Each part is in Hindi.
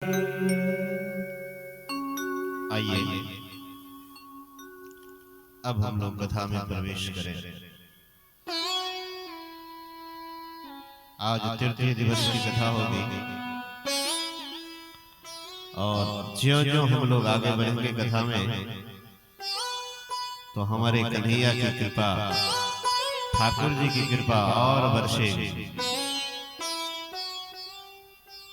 आइए अब हम लोग कथा में प्रवेश करें। आज तृतीय दिवस की कथा होगी और ज्यों-ज्यों हम लोग आगे बढ़ेंगे कथा में तो हमारे कन्हैया की कृपा, ठाकुर जी की कृपा और बरसेगी।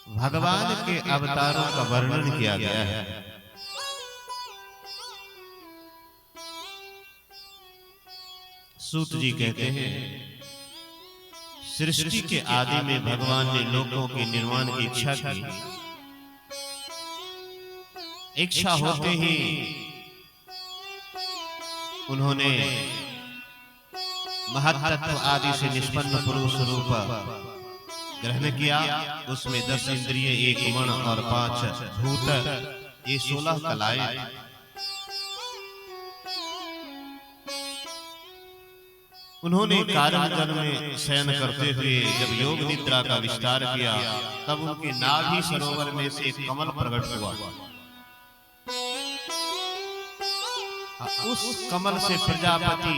भगवान के अवतारों का वर्णन किया गया है। सूत जी कहते हैं, सृष्टि के आदि में भगवान ने लोगों के निर्माण की इच्छा की। इच्छा होते ही उन्होंने महत्त्व आदि से निष्पन्न पुरुष रूप ग्रहण किया। उसमें 10 इंद्रिय, 1 मन और 5 भूत, ये 16 कलाएं। उन्होंने कारण जन में शयन करते हुए जब योग निद्रा का विस्तार किया, तब उनके नाभि सरोवर में से एक कमल प्रकट हुआ। उस कमल से प्रजापति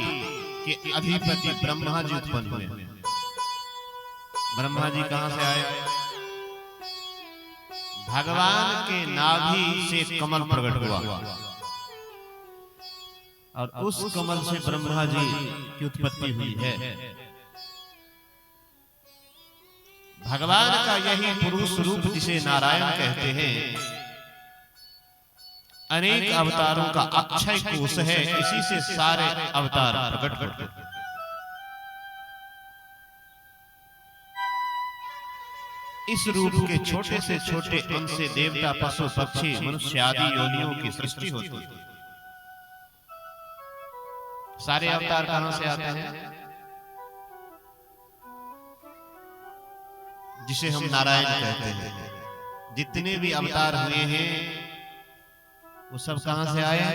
के अधिपति ब्रह्मा जी उत्पन्न हुए। ब्रह्मा जी कहां से आए? भगवान के नाभि से कमल प्रकट हुआ और उस कमल से ब्रह्मा जी की उत्पत्ति हुई है। भगवान का यही पुरुष रूप जिसे नारायण कहते हैं, अनेक अवतारों का अक्षय कोश है। इसी से सारे अवतार प्रकट होते हैं। इस रूप के छोटे से छोटे अंश से देवता, पशु, पक्षी, मनुष्य आदि योनियों की सृष्टि होती है। सारे अवतार कहां से आते हैं? जिसे हम नारायण कहते हैं। जितने भी अवतार हुए हैं वो सब कहां से आए?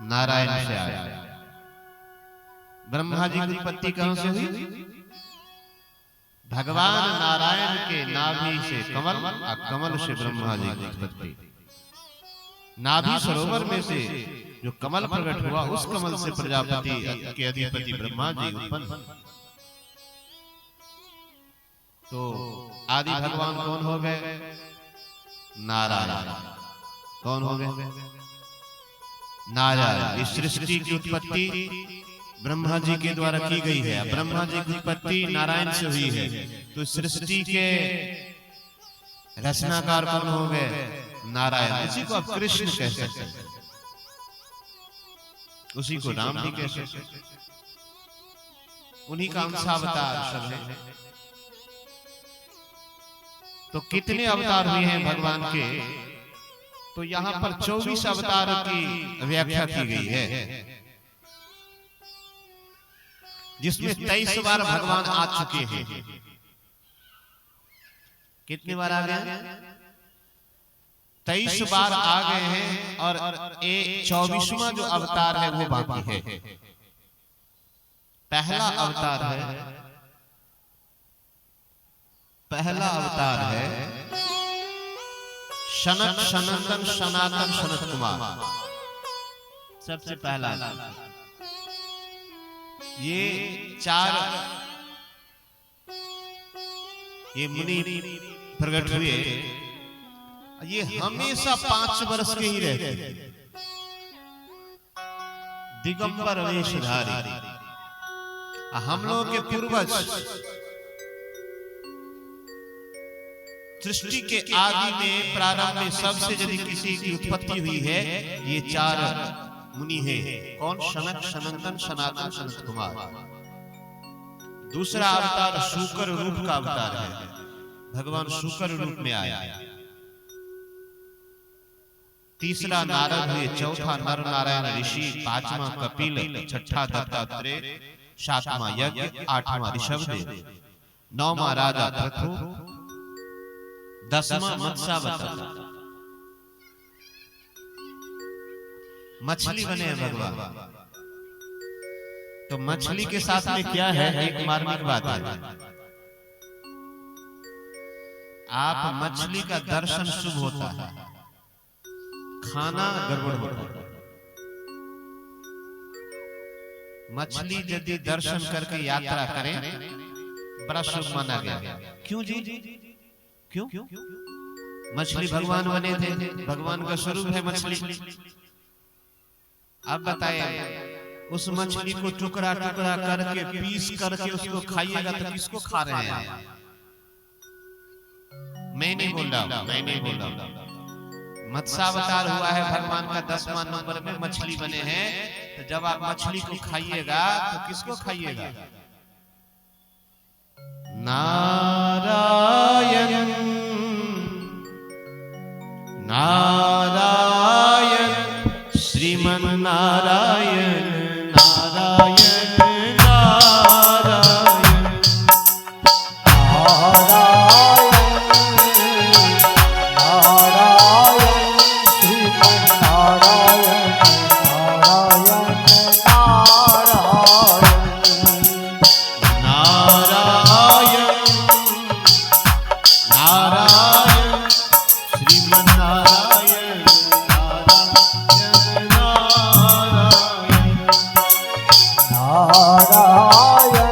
नारायण से आए। ब्रह्मा जी की उत्पत्ति कहां से हुई? भगवान नारायण के नाभि से कमल और कमल से ब्रह्मा जी की उत्पत्ति। नाभि सरोवर में से जो कमल प्रकट हुआ, उस कमल से प्रजापति के अधिपति ब्रह्मा जी उत्पन्न। तो आदि भगवान कौन हो गए? नारायण। कौन हो गए? नारायण। इस सृष्टि की उत्पत्ति ब्रह्मा जी के द्वारा की गई है। ब्रह्मा जी की उत्पत्ति नारायण से हुई है। तो सृष्टि के रचनाकार कौन हो गए? नारायण। इसी को आप कृष्ण कह सकते हैं, उसी को राम भी कह सकते हैं। उन्हीं का अंशावतार सब है। तो कितने अवतार हुए हैं भगवान के? तो यहां पर 24 अवतार की व्याख्या की गई है, जिसमें 23 बार भगवान आ चुके हैं। कितनी बार आ गए? 23 बार आ गए हैं और 24वां जो अवतार है वो बाकी है। पहला अवतार है शनक सनंदन सनातन सनत कुमार। सबसे पहला ये 4 ये मुनि प्रकट हुए। ये हमेशा 5 वर्ष के ही रहते, दिगंबर वेशधारी। हम लोग के पूर्वज सृष्टि के आदि में, प्रारंभ में सबसे यदि किसी की उत्पत्ति हुई है, ये 4 मुनि हैं। कौन? शनक, सनंदन, सनातन, सनत कुमार। दूसरा अवतार शूकर रूप का अवतार है। भगवान शूकर रूप में आया। तीसरा नारद हुए। चौथा नर नारायण ऋषि। 5वां कपिल। 6ठा दत्तात्रेय। 7वां यज्ञ। 8वां ऋषभदेव। 9वां राजा पृथु। 10वां मत्स्यावतार। मछली बने हैं भगवान। तो मछली के साथ में क्या है? एक मार्मिक बात है। आप मछली का दर्शन शुभ होता है, खाना गड़बड़ होता है। मछली यदि दर्शन करके यात्रा करें बड़ा शुभ माना गया। क्यों जी? क्यों? मछली भगवान बने थे, भगवान का स्वरूप है मछली। अब बताइए, उस मछली को टुकड़ा टुकड़ा करके पीस करके उसको खाइएगा तो किसको खा रहे हैं? मैं नहीं बोल रहा हूं, मैं नहीं बोल रहा हूं। मत्स्यावतार हुआ है भगवान का 10वां नंबर में मछली बने हैं, तो जब आप मछली को खाइएगा तो किसको खाइएगा? नारायण नारायण श्रीमन नारायण नारायण नारायण नारायण श्रीमन नारायण नारायण नारायण नारायण श्रीमन नारायण नारायण नारायण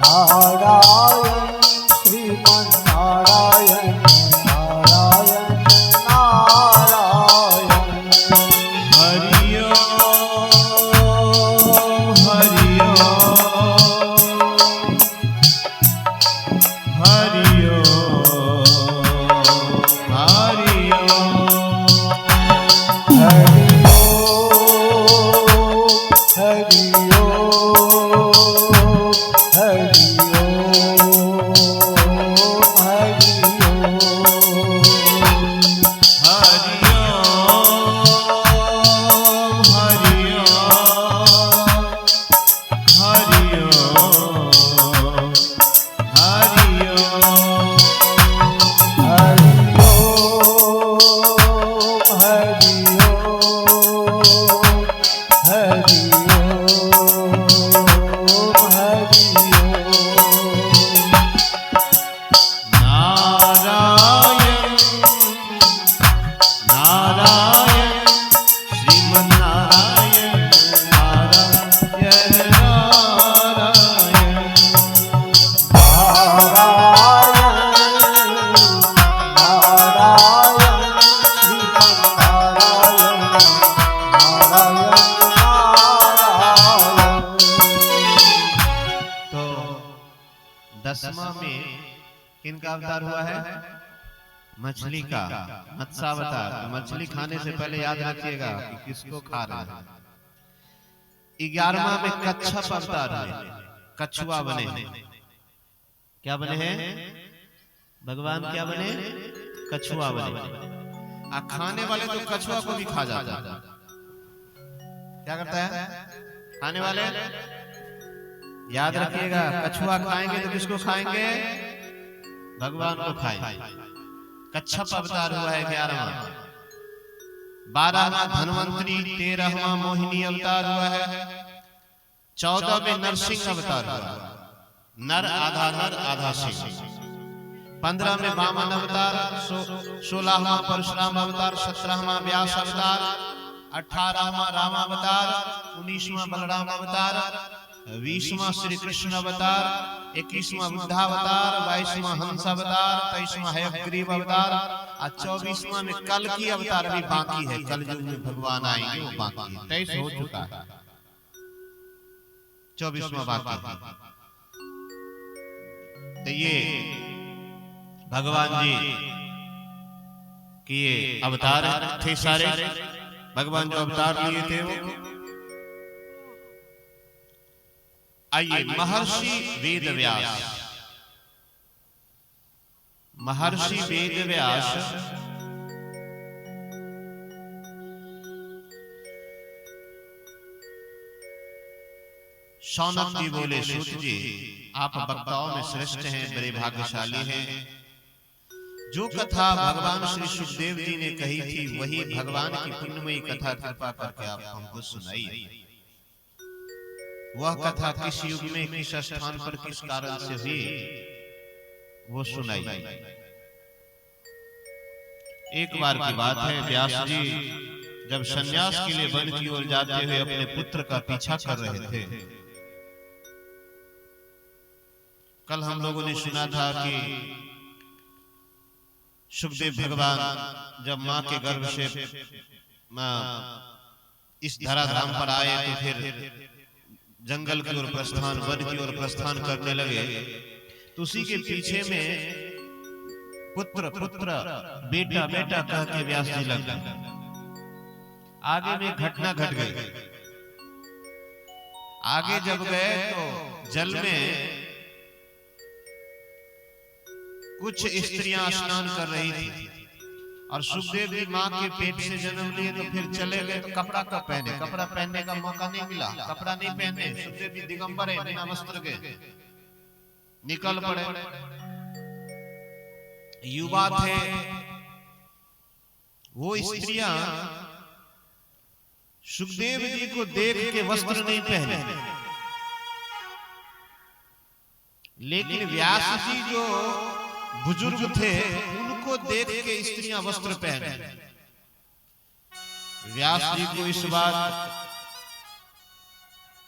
नारायण श्रीमन नारायण नारायण नारायण हरि ओम हरि ओम हरि ओम हरि ओम हरि ओम हरि ओम हरि किनका अवतार हुआ है? मछली का, मत्स्यावतार। मछली खाने से पहले याद रखिएगा कि किसको खा रहे हैं। 11वां में कच्छप अवतार हुए, कछुआ बने हैं। क्या बने हैं? भगवान क्या बने? कछुआ बने। आ खाने वाले तो कछुआ को भी खा जाता है। क्या करता है खाने वाले? याद रखिएगा, कछुआ खाएंगे तो किसको खाएंगे? भगवान को खाएंगे। कच्छप अवतार हुआ है 11वां। 12वां धन्वंतरी, 13वां मोहिनी अवतार हुआ है। 14 में नरसिंह अवतार हुआ, नर आधा सिंह। 15 में वामन अवतार, 16वां परशुराम अवतार, 17वां व्यास अवतार, 18वां राम अवतार, 19वां बलराम अवतार, 20वां श्री कृष्ण अवतार, 21वां बुद्धावतार, 22वां हंस अवतार, 23वां हयग्रीव अवतार और 24वां में कल की अवतार भी बाकी है। कल युग में भगवान आएंगे, वो बाकी है। 23 हो चुका है, 24वां बाकी है। तो ये भगवान जी कि ये अवतार थे सारे। भगवान जो अवतार लिए थे वो, आइए महर्षि वेदव्यास। महर्षि वेदव्यास शौनक जी बोले, सूत जी आप वक्ताओं में श्रेष्ठ हैं, बड़े भाग्यशाली हैं। जो कथा भगवान श्री सुखदेव जी ने कही थी वही भगवान की पुण्यमयी कथा कृपा करके आप हमको सुनाइए। वह कथा किस युग में, किस स्थान पर, किस कारण से हुई, वो सुनाई। एक बार की बात है, व्यास जी जब सन्यास के लिए वन की ओर जाते हुए अपने पुत्र का पीछा कर रहे थे। कल हम लोगों ने सुना था कि सुखदेव भगवान जब मां के गर्भ से इस धराधाम पर आए तो फिर जंगल की ओर प्रस्थान, वन की ओर प्रस्थान करने लगे। तो उसी के पीछे में पुत्र पुत्र बेटा बेटा कह के व्यास जी लग गए। आगे में घटना घट गई। आगे जब गए तो जल में कुछ स्त्रियां स्नान कर रही थी और सुखदेव जी मां के पेट से जन्म लिए तो फिर चले गए तो कपड़ा कब पहने? कपड़ा पहनने का मौका नहीं मिला, कपड़ा नहीं पहने। सुखदेव जी दिगंबर है, बिना वस्त्र के निकल पड़े। युवा थे वो स्त्रियां सुखदेव जी को देख के वस्त्र नहीं पहने, लेकिन व्यास जी जो बुजुर्ग थे उनको देख के स्त्रियां वस्त्र पहने। व्यास जी को इस बात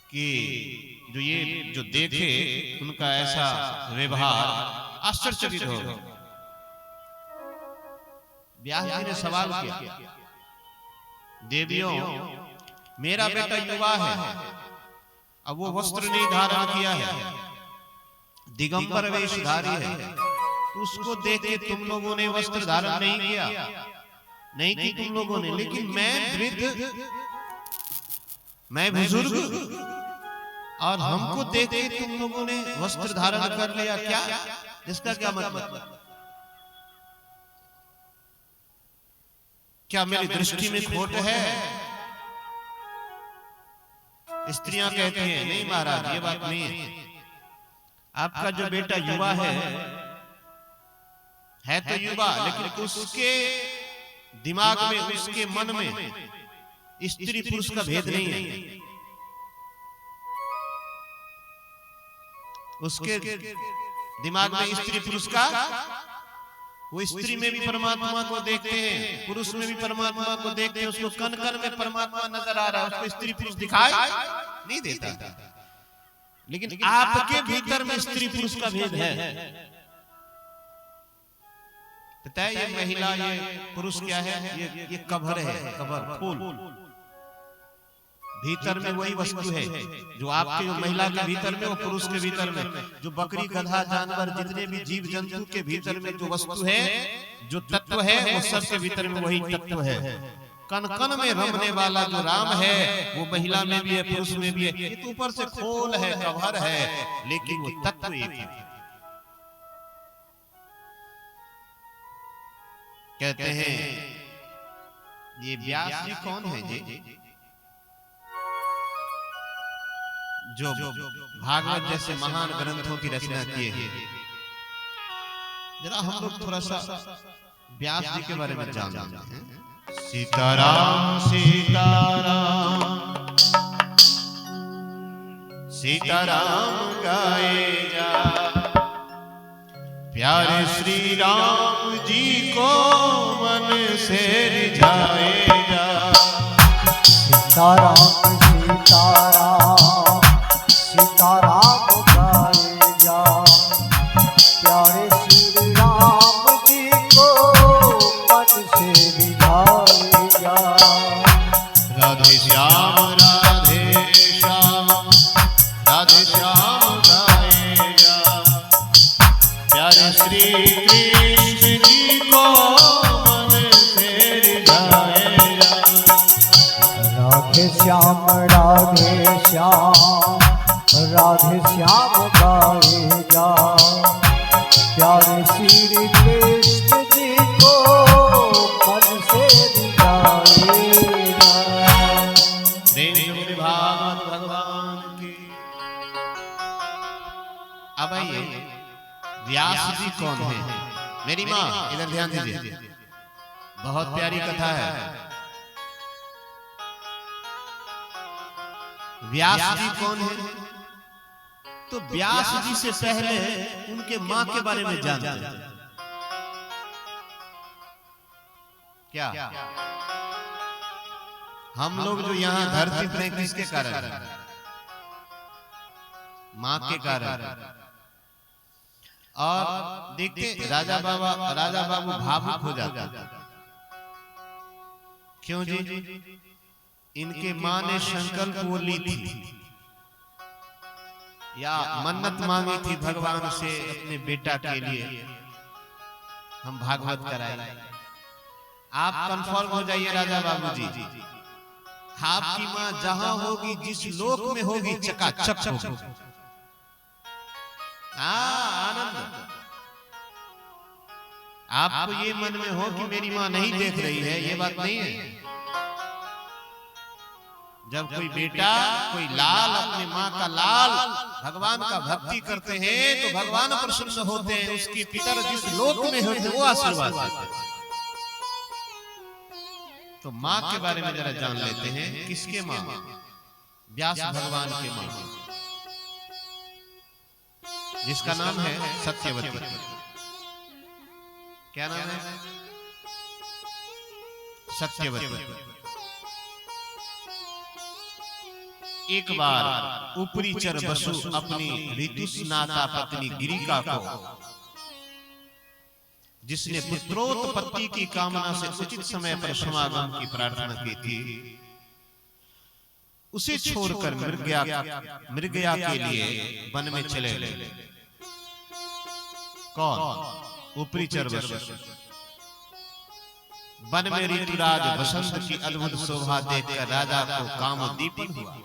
कि जो देखे उनका ऐसा व्यवहार आश्चर्यचकित हो गए। व्यास जी ने सवाल किया, देवियों मेरा बेटा युवा है, अब वो वस्त्र नहीं धारण किया है, दिगंबर वेशधारी है, तो उसको देख के तुम लोगों ने वस्त्र धारण नहीं किया, नहीं की तुम लोगों ने, लेकिन मैं वृद्ध, मैं बुजुर्ग, और हमको देख के तुम लोगों ने वस्त्र धारण कर लिया, क्या? इसका क्या मतलब? क्या मेरी दृष्टि में खोट है? स्त्रियां कहती हैं, नहीं महाराज ये बात नहीं है। आपका जो बेटा युवा है तो युवा, लेकिन उसके दिमाग में, उसके मन में स्त्री पुरुष का भेद नहीं है। उसके दिमाग में स्त्री पुरुष का, वो स्त्री में भी परमात्मा को देखते हैं, पुरुष में भी परमात्मा को देखते हैं, उसको कण कण में परमात्मा नजर आ रहा है, उसको स्त्री पुरुष दिखाई नहीं देता। लेकिन आपके भीतर में स्त्री पुरुष का भेद है। पता है ये महिला, ये पुरुष क्या है? ये कबर है, कबर, फूल। भीतर में वही वस्तु है जो आपके, जो महिला के भीतर में, वो पुरुष के भीतर में, जो बकरी गधा जानवर जितने भी जीव जंतु के भीतर में जो वस्तु है, जो तत्व है, वो सबके भीतर में वही तत्व है। कण कण में रमने वाला जो राम है वो महिला में भी है, पुरुष में भी है। ये तो ऊपर से खोल है, कवर है, लेकिन वो तत्व एक है। कहते हैं ये व्यास जी कौन है जी, जो भागवत जैसे महान ग्रंथों की रचना किए हैं। जरा हम लोग थोड़ा सा व्यास जी के बारे में जान लेते हैं। सीताराम सीताराम सीताराम गाए जा, प्यारे श्री राम जी को मन से रिझाए जा। सीताराम सीताराम सीताराम गाए जा, प्यारे श्री राम जी को मन से रिझाए जा। राधे श्याम राधे श्याम राधे श्याम गाए जा, प्यारे श्री कृष्ण जी को मन से रिझाए जा। राधे श्याम राधे श्याम राधे श्याम गाए जा, प्यारे श्री कृष्ण जी को मन से रिझाए जा। भागवत भगवान की। अब आइए व्यास जी कौन है? मेरी माँ इधर ध्यान दीजिए, बहुत प्यारी कथा है। व्यास जी कौन है? तो व्यास जी से पहले उनके मां के बारे में जानते हैं क्या? हम लोग जो यहाँ धरती पर हैं किसके कारण? मां के कारण। और देखते राजा बाबू भावुक हो जाते। क्यों जी? इनके मां ने संकल्प वो ली थी या मन्नत मांगी थी भगवान से अपने बेटा के लिए, हम भागवत कराएं। आप कंफर्म हो जाइए राजा बाबू जी, आपकी मां जहां होगी, जिस लोक में होगी, चकाचक होगी। आनंद। आपको ये मन में हो कि मेरी मां नहीं देख रही है, ये बात नहीं है। जब कोई बेटा, कोई लाल अपने मां का लाल भगवान का भक्ति करते हैं तो भगवान प्रसन्न होते हैं, उसके पितर जिस लोक में होते वो आशीर्वाद देते हैं। तो मां के बारे में जरा जान लेते हैं। किसके मां? व्यास भगवान के मां, जिसका नाम है सत्यवती। क्या नाम है? सत्यवती। एक बार ऊपरी चर बसु अपनी ऋतुस्नाता पत्नी गिरिका को, जिसने पुत्रोत्पत्ति की कामना से उचित समय पर समागम की प्रार्थना की थी, उसे छोड़कर मृगया के लिए वन में चले गए। कौन? ऊपरी चर बसु। वन में ऋतुराज बसंत की अद्भुत शोभा देखकर राजा को कामोद्दीपन हुआ,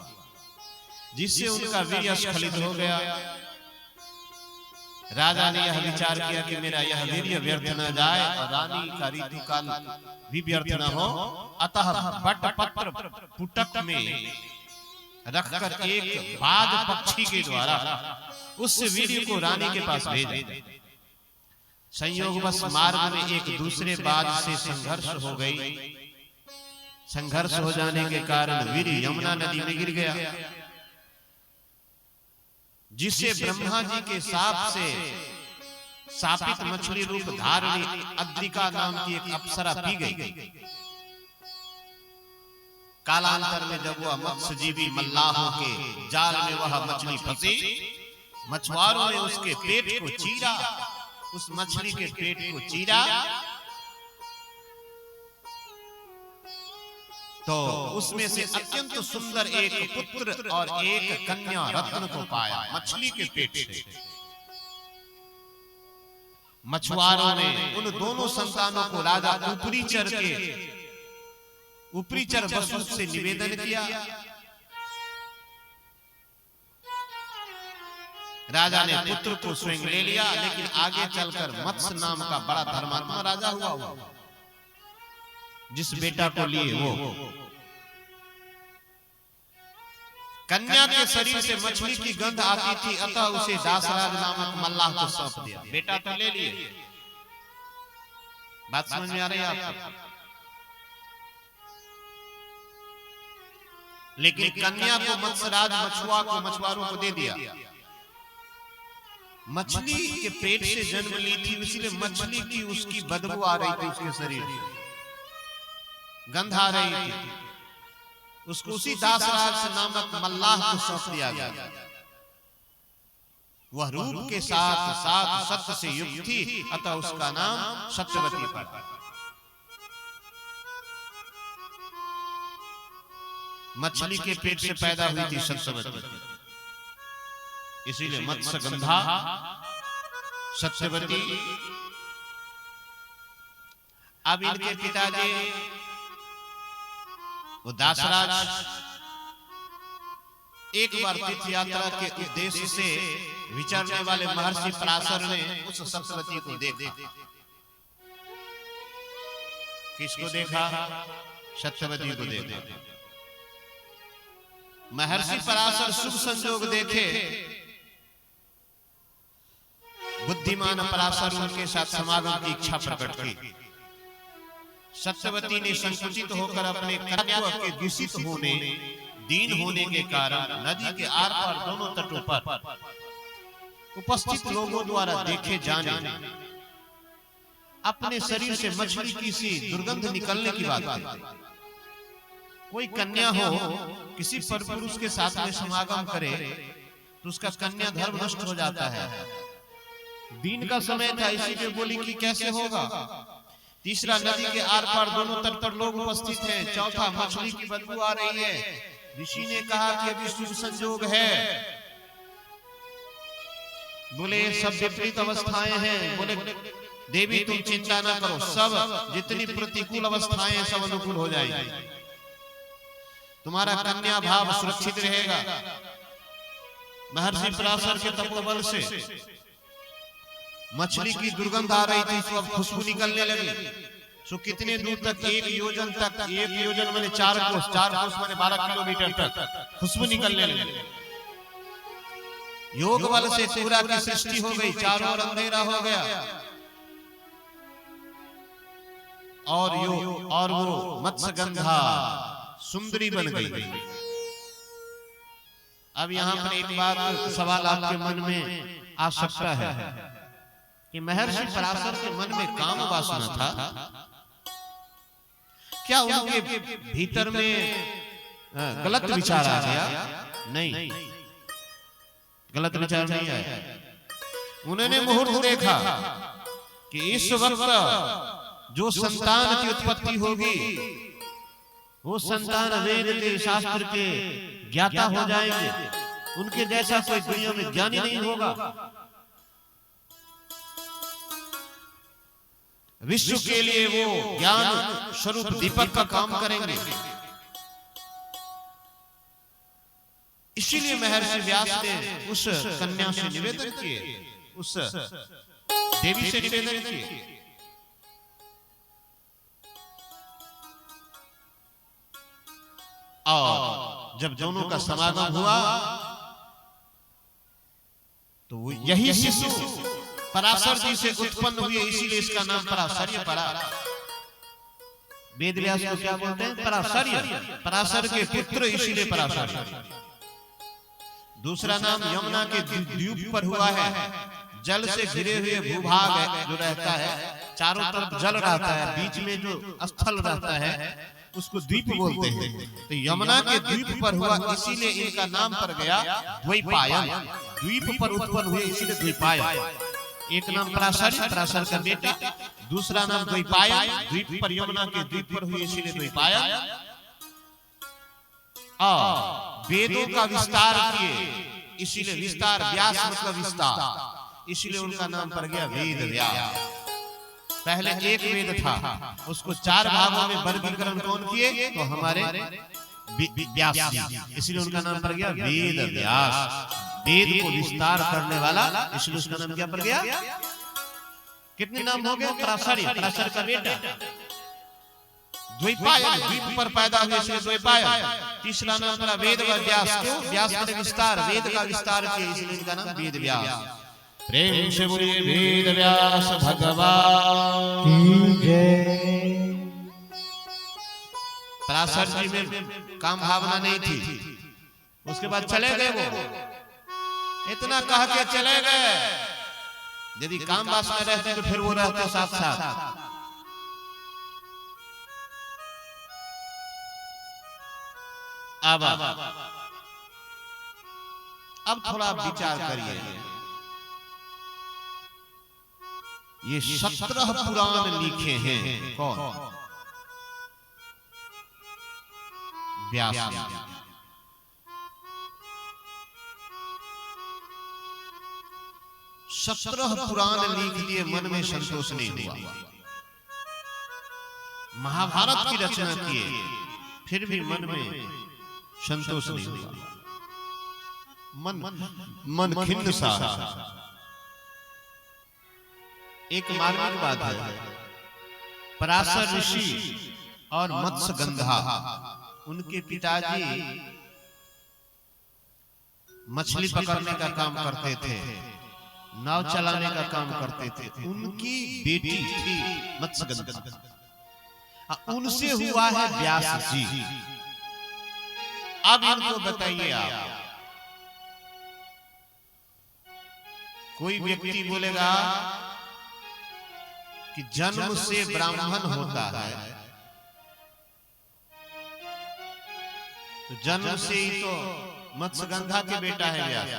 जिससे उनका वीर्य स्खलित हो गया। राजा ने यह विचार किया कि मेरा यह वीर्य व्यर्थ न जाए और रानी का ऋतुकाल भी व्यर्थ न हो, अतः बटपत्र पुटक में रखकर एक बाज पक्षी के द्वारा उस वीर्य को रानी के पास भेजा। संयोगवश मार्ग में एक दूसरे बाज से संघर्ष हो गई। संघर्ष हो जाने के कारण वीर्य यमुना नदी में गिर गया, जिसे ब्रह्मा जी के साप से शापित मछली रूप धारणी अद्रिका नाम की एक अप्सरा पी गई। कालांतर में जब वह मत्स्यजीवी मल्लाहों के जाल में वह मछली फंसी, मछुआरों ने उसके पेट को चीरा, उस मछली के पेट को चीरा तो उसमें से अत्यंत सुंदर एक पुत्र और एक कन्या रत्न को पाया मछली के पेट से। मछुआरों ने उन दोनों संतानों को राजा ऊपरी चर बसु से निवेदन किया। राजा ने पुत्र को स्वयं ले लिया, लेकिन आगे चलकर मत्स्य नाम का बड़ा धर्मात्मा राजा हुआ, जिस बेटा को लिए वो कन्या के शरीर से मछली की गंध आती थी, अतः उसे दासराज नामक मल्लाह को सौंप दिया। बेटा तो ले लिए, बात समझ में आ रही है आपको? लेकिन कन्या को मत्स्यराज मछुआरों को दे दिया। मछली के पेट से जन्म ली थी, इसलिए मछली की उसकी बदबू आ रही थी, उसके शरीर से गंध आ रही थी। उसको उसी दासराज नामक मल्लाह को सौंप दिया गया। वह रूप के साथ साथ सत्य से युक्त थी, अतः उसका नाम सत्यवती पड़ा। मछली के पेट से पैदा हुई थी सत्यवती, इसीलिए मत्स्यगंधा सत्यवती। अब इनके पिताजी वो दासराज एक बार तीर्थ यात्रा के उद्देश्य से विचरने वाले महर्षि पराशर ने उस सत्यवती को देखा। किसको देखा? सत्यवती को देखा। महर्षि पराशर शुभ संजोग देखे, बुद्धिमान पराशर उनके साथ समागम की इच्छा प्रकट की। सत्यवती ने संकुचित होकर अपने कन्या के दूषित होने, दीन होने के कारण नदी के आर पार दोनों तटों पर उपस्थित लोगों द्वारा देखे जाने, अपने शरीर से मछली की सी दुर्गंध निकलने की बात है। कोई कन्या हो, किसी परपुरुष के साथ में समागम करे तो उसका कन्या धर्म नष्ट हो जाता है। दिन का समय था, इसीलिए बोली कि कैसे होगा। तीसरा, नदी के आर पार दोनों तट पर लोग उपस्थित हैं। चौथा, मछली की बदबू आ रही है। ऋषि ने कहा कि अभी शुभ संयोग है। बोले सब विपरीत अवस्थाएं हैं। बोले देवी तुम चिंता ना करो, सब जितनी प्रतिकूल अवस्थाएं हैं सब अनुकूल हो जाएगी, तुम्हारा कन्या भाव सुरक्षित रहेगा। महर्षि पराशर के तपोबल से मछली की दुर्गंध आ रही थी, तो अब खुशबू निकलने लगी। सो कितने दूर तक, 1 योजन तक, 1 योजन माने 4 कोस, 4 कोस माने 12 किलोमीटर तक खुशबू निकलने लगी। योग बल से पूरा की सृष्टि हो गई, चारों ओर अंधेरा हो गया। और वो मत्स्यगंधा सुंदरी बन गई। अब यहाँ पर एक बात सवाल आपके मन में आ सकता है कि महर्षि पराशर के मन में काम वासना था, क्या उनके भीतर में गलत विचार आ गया? नहीं, गलत विचार नहीं आया। उन्होंने मुहूर्त देखा कि इस वक्त जो संतान की उत्पत्ति होगी वो संतान वेद के शास्त्र के ज्ञाता हो जाएंगे, उनके जैसा कोई दुनिया में ज्ञानी नहीं होगा। विश्व के लिए वो ज्ञान स्वरूप दीपक का काम करेंगे। इसीलिए महर्षि व्यास ने उस कन्या से निवेदन किए, उस देवी से निवेदन किए। और जब दोनों का समागम हुआ तो यही शिशु पराशर जी से उत्पन्न हुए, इसीलिए इसका नाम पराशर्य पड़ा। वेद व्यास को क्या बोलते हैं? पराशर्य, पराशर के पुत्र, इसीलिए पराशर्य। दूसरा नाम यमुना के द्वीप पर हुआ है। जल से घिरे हुए भूभाग जो रहता है, चारों तरफ जल रहता है, बीच में जो स्थल रहता है उसको द्वीप बोलते हैं। तो यमुना के द्वीप पर हुआ, इसीलिए इनका नाम पड़ गया द्वैपायन। द्वीप पर उत्पन्न हुए इसीलिए द्वैपायन। एक नाम पराशर, पराशर का बेटा। दूसरा नाम द्वैपायन, द्वीप पर यमुना के द्वीप पर हुए इसीलिए द्वैपायन। वेदों का विस्तार किए, इसीलिए विस्तार, व्यास मतलब विस्तार, इसीलिए उनका नाम पड़ गया वेद व्यास। पहले एक वेद था, उसको 4 भागों में वर्गीकरण कौन किए? तो हमारे व्यास जी, इसलिए उनका नाम पड़ गया वेद व्यास। वेद को विस्तार करने वाला, इसलिए उसका नाम क्या पड़ गया? कितने नाम हो गए? पराशर्य, पराशर का बेटा। द्वैपायन, द्वीप पर पैदा हुए इसलिए द्वैपायन। तीसरा नाम पड़ा वेद व्यास। क्यों? व्यास ने विस्तार, वेद का विस्तार किया, इसलिए इनका नाम वेद व्यास। प्रेम से बोलिए वेद व्यास भगवान की जय। पराशर जी में काम भावना नहीं थी, उसके बाद चले गए। वो इतना कह के चले गए, यदि काम वासना रहते तो फिर वो रहते साथ साथ। अब थोड़ा विचार करिए। ये 17 पुराण लिखे हैं कौन? व्यास ने। 17 पुराण लिख लिए, मन में संतोष नहीं हुआ। महाभारत की रचना किए, फिर भी मन में संतोष नहीं हुआ। मन खिन्न सा। एक मार्मिक बात है, पराशर ऋषि और मत्स्यगंधा, उनके पिताजी मछली पकड़ने का काम करते थे, नाव चलाने का काम करते थे। उनकी बेटी थी मत्स्यगंधा, उनसे हुआ है व्यास जी। अब इनको बताइए आप, कोई व्यक्ति बोलेगा कि जन्म से ब्राह्मण होता है, तो जन्म से ही तो मत्स्यगंधा के बेटा है व्यास।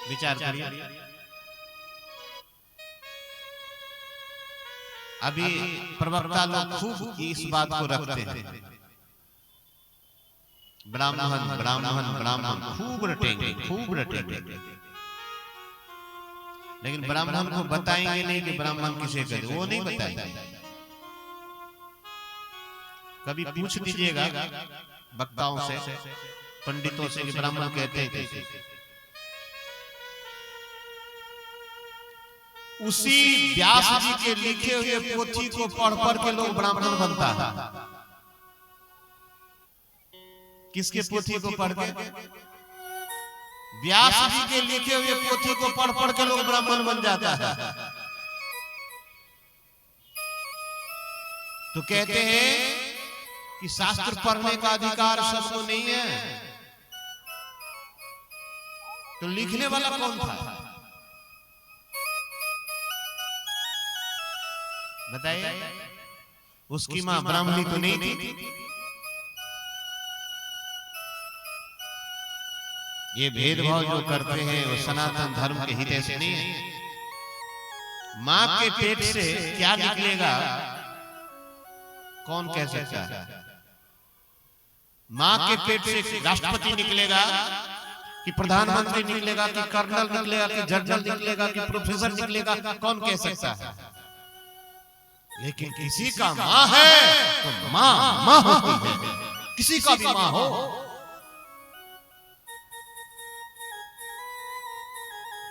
विचार करिए। अभी प्रवक्ता लोग खूब इस बात को रखते हैं, ब्राह्मण ब्राह्मण ब्राह्मण खूब रटेंगे, खूब रटेंगे, लेकिन ब्राह्मण को बताएंगे नहीं कि ब्राह्मण किसे कहते, वो नहीं बताएंगे। कभी पूछ दीजिएगा वक्ताओं से, पंडितों से कि ब्राह्मण कहते हैं कैसे। उसी व्यास जी के लिखे हुए पोथी को पढ़ पढ़ के लोग ब्राह्मण बनता है। किसके पोथी को पढ़ के? व्यास जी के लिखे हुए पोथी को पढ़ पढ़ के लोग ब्राह्मण बन जाता है। तो कहते हैं कि शास्त्र पढ़ने का अधिकार सबको नहीं है, तो लिखने वाला कौन था बताइए? उसकी मां ब्राह्मणी तो नहीं थी। ये भेदभाव जो करते हैं वो सनातन धर्म के हित से नहीं है। मां के पेट से क्या निकलेगा कौन कह सकता है? मां के पेट से राष्ट्रपति निकलेगा कि प्रधानमंत्री निकलेगा कि कर्नल निकलेगा कि जनरल निकलेगा कि प्रोफेसर निकलेगा, कौन कह सकता है? लेकिन किसी का मां है तो मां मां होती है, किसी का भी मां हो।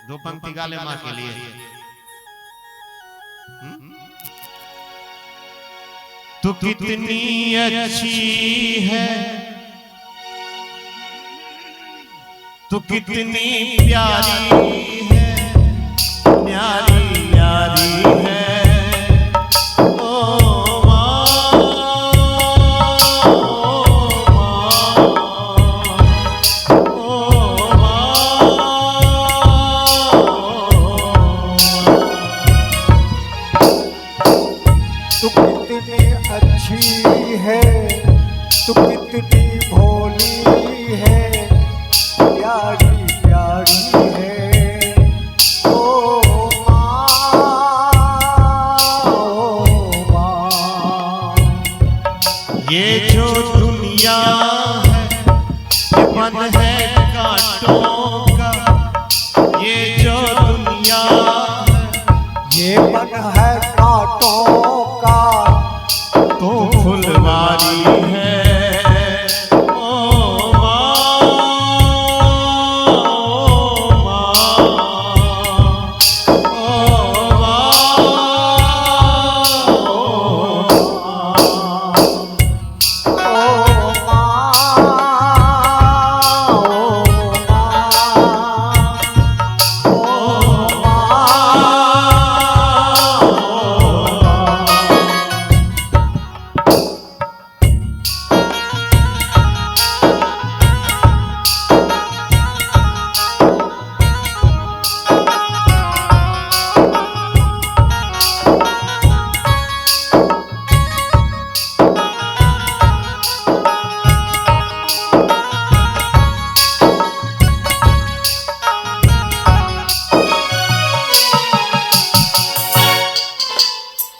दो पंक्ति गा ले मां के लिए। तू कितनी अच्छी है, तू कितनी प्यारी है, न्यारी न्यारी है। तू कितनी अच्छी है, तू कितनी भोली है, प्यारी प्यारी है। ओ माँ, ये जो दुनिया है ये मन है कांटों का, ये जो दुनिया है ये मन है कांटों का, तो फुलवारी है। ओ माँ, ओ माँ,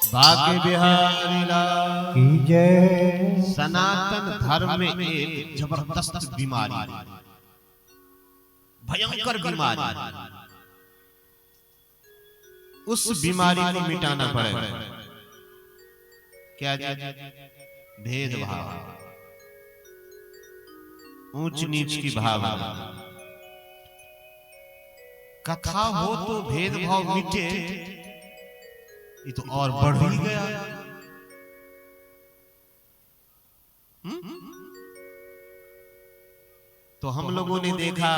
भाग्य बिहारी लाल की जय। सनातन धर्म में एक जबरदस्त बीमारी, भयंकर बीमारी, उस बीमारी को मिटाना पड़ेगा। क्या जी? भेदभाव, ऊंच नीच की भावना। कथा हो तो भेदभाव मिटे, ये तो और बढ़ ही गया। तो हम लोगों ने देखा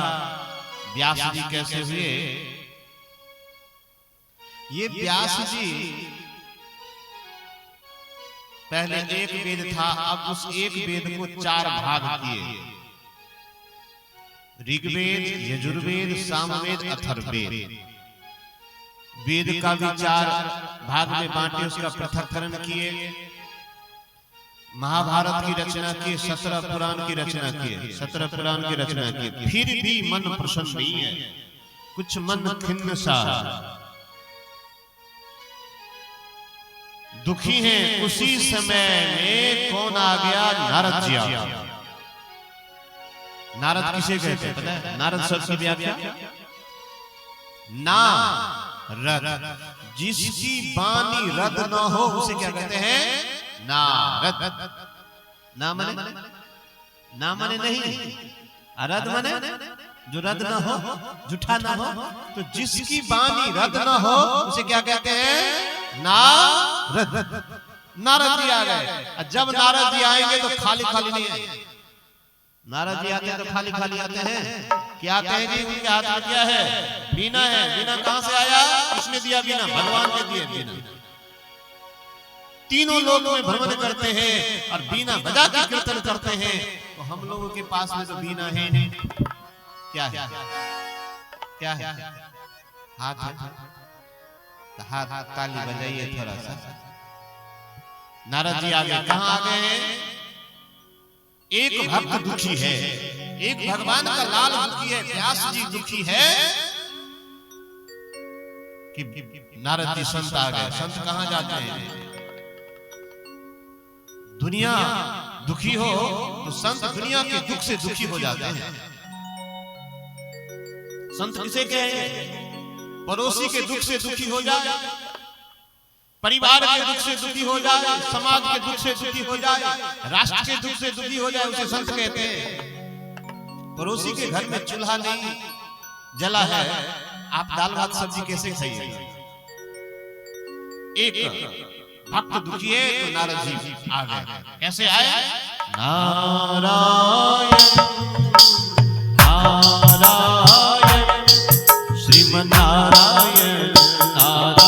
व्यास जी कैसे हुए। ये व्यास जी पहले एक वेद था, अब उस एक वेद को 4 भाग किए। ऋग्वेद, यजुर्वेद, सामवेद, अथर्ववेद, वेद का भी 4 भाग में बांटे, उसका पृथक्करण किए, महाभारत की रचना की, 17 पुराण की रचना की, 17 पुराण की रचना की। फिर भी मन प्रसन्न नहीं है, कुछ मन खिन्न सा, दुखी हैं। उसी समय में कौन आ गया? नारद जी आ गया। नारद किसे कहते हैं पता है? नारद शब्द की व्याख्या नारद, जिसकी वाणी रद न हो उसे क्या कहते हैं? नारद। ना माने नहीं, रद माने जो रद न हो, झूठा ना हो। तो जिसकी वाणी रद न हो उसे क्या कहते हैं? नारद। नारद जी आ गए। जब नारद जी आएंगे तो खाली खाली नहीं आएंगे। नारद जी आते हैं तो खाली खाली आते हैं। क्या आते हैं जी? उनके हाथ में क्या है? बीना है। बीना कहां से आया? किसने दिया बीना? भगवान ने दिया बीना। तीनों लोग में भ्रमण करते हैं और बीना बजा के कीर्तन करते हैं। तो हम लोगों के पास में तो बीना है नहीं। क्या है? क्या है? हाथ है। हाथ ताली बजाइए थोड़ा सा। नारद जी आ गए। कहां आ गए? एक भक्त दुखी है, एक भगवान का लाल दुखी है, व्यास जी दुखी है कि नारद जी संत आ गए। संत कहां जाते हैं? दुनिया दुखी हो तो संत दुनिया के दुख से दुखी हो जाते हैं। संत किसे कहेंगे? पड़ोसी के दुख से दुखी हो जाए, परिवार के दुख से दुखी हो जाए, समाज के दुख से दुखी हो जाए, राष्ट्र के दुख से दुखी हो जाए, उसे संत कहते हैं। पड़ोसी के घर में चूल्हा नहीं जला है, आप दाल भात सब्जी कैसे खाइए? एक भक्त दुखी है तो नारद जी आ गए। कैसे आए? नारायण नारायण श्रीमन्नारायण नारायण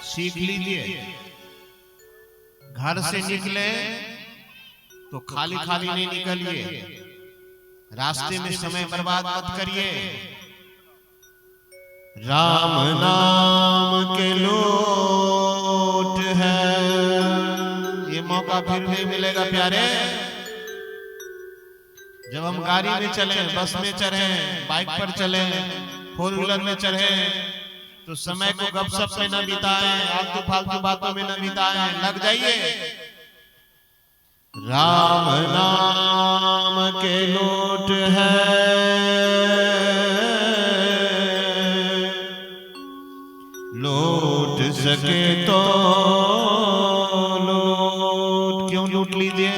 सीख लीजिए, घर से निकले तो खाली खाली नहीं निकलिए, रास्ते में समय बर्बाद मत करिए। राम नाम के लोट है, ये मौका फिर नहीं मिलेगा प्यारे। जब हम गाड़ी में चले, बस में चढ़े, बाइक पर चले, 4 व्हीलर में चढ़े, तो समय को गपशप में न बिताएं, आलतू फालतू बातों में न बिताएं, लग जाइए। राम नाम के लोट है, लूट सके तो लूट। क्यों लूट लीजिए?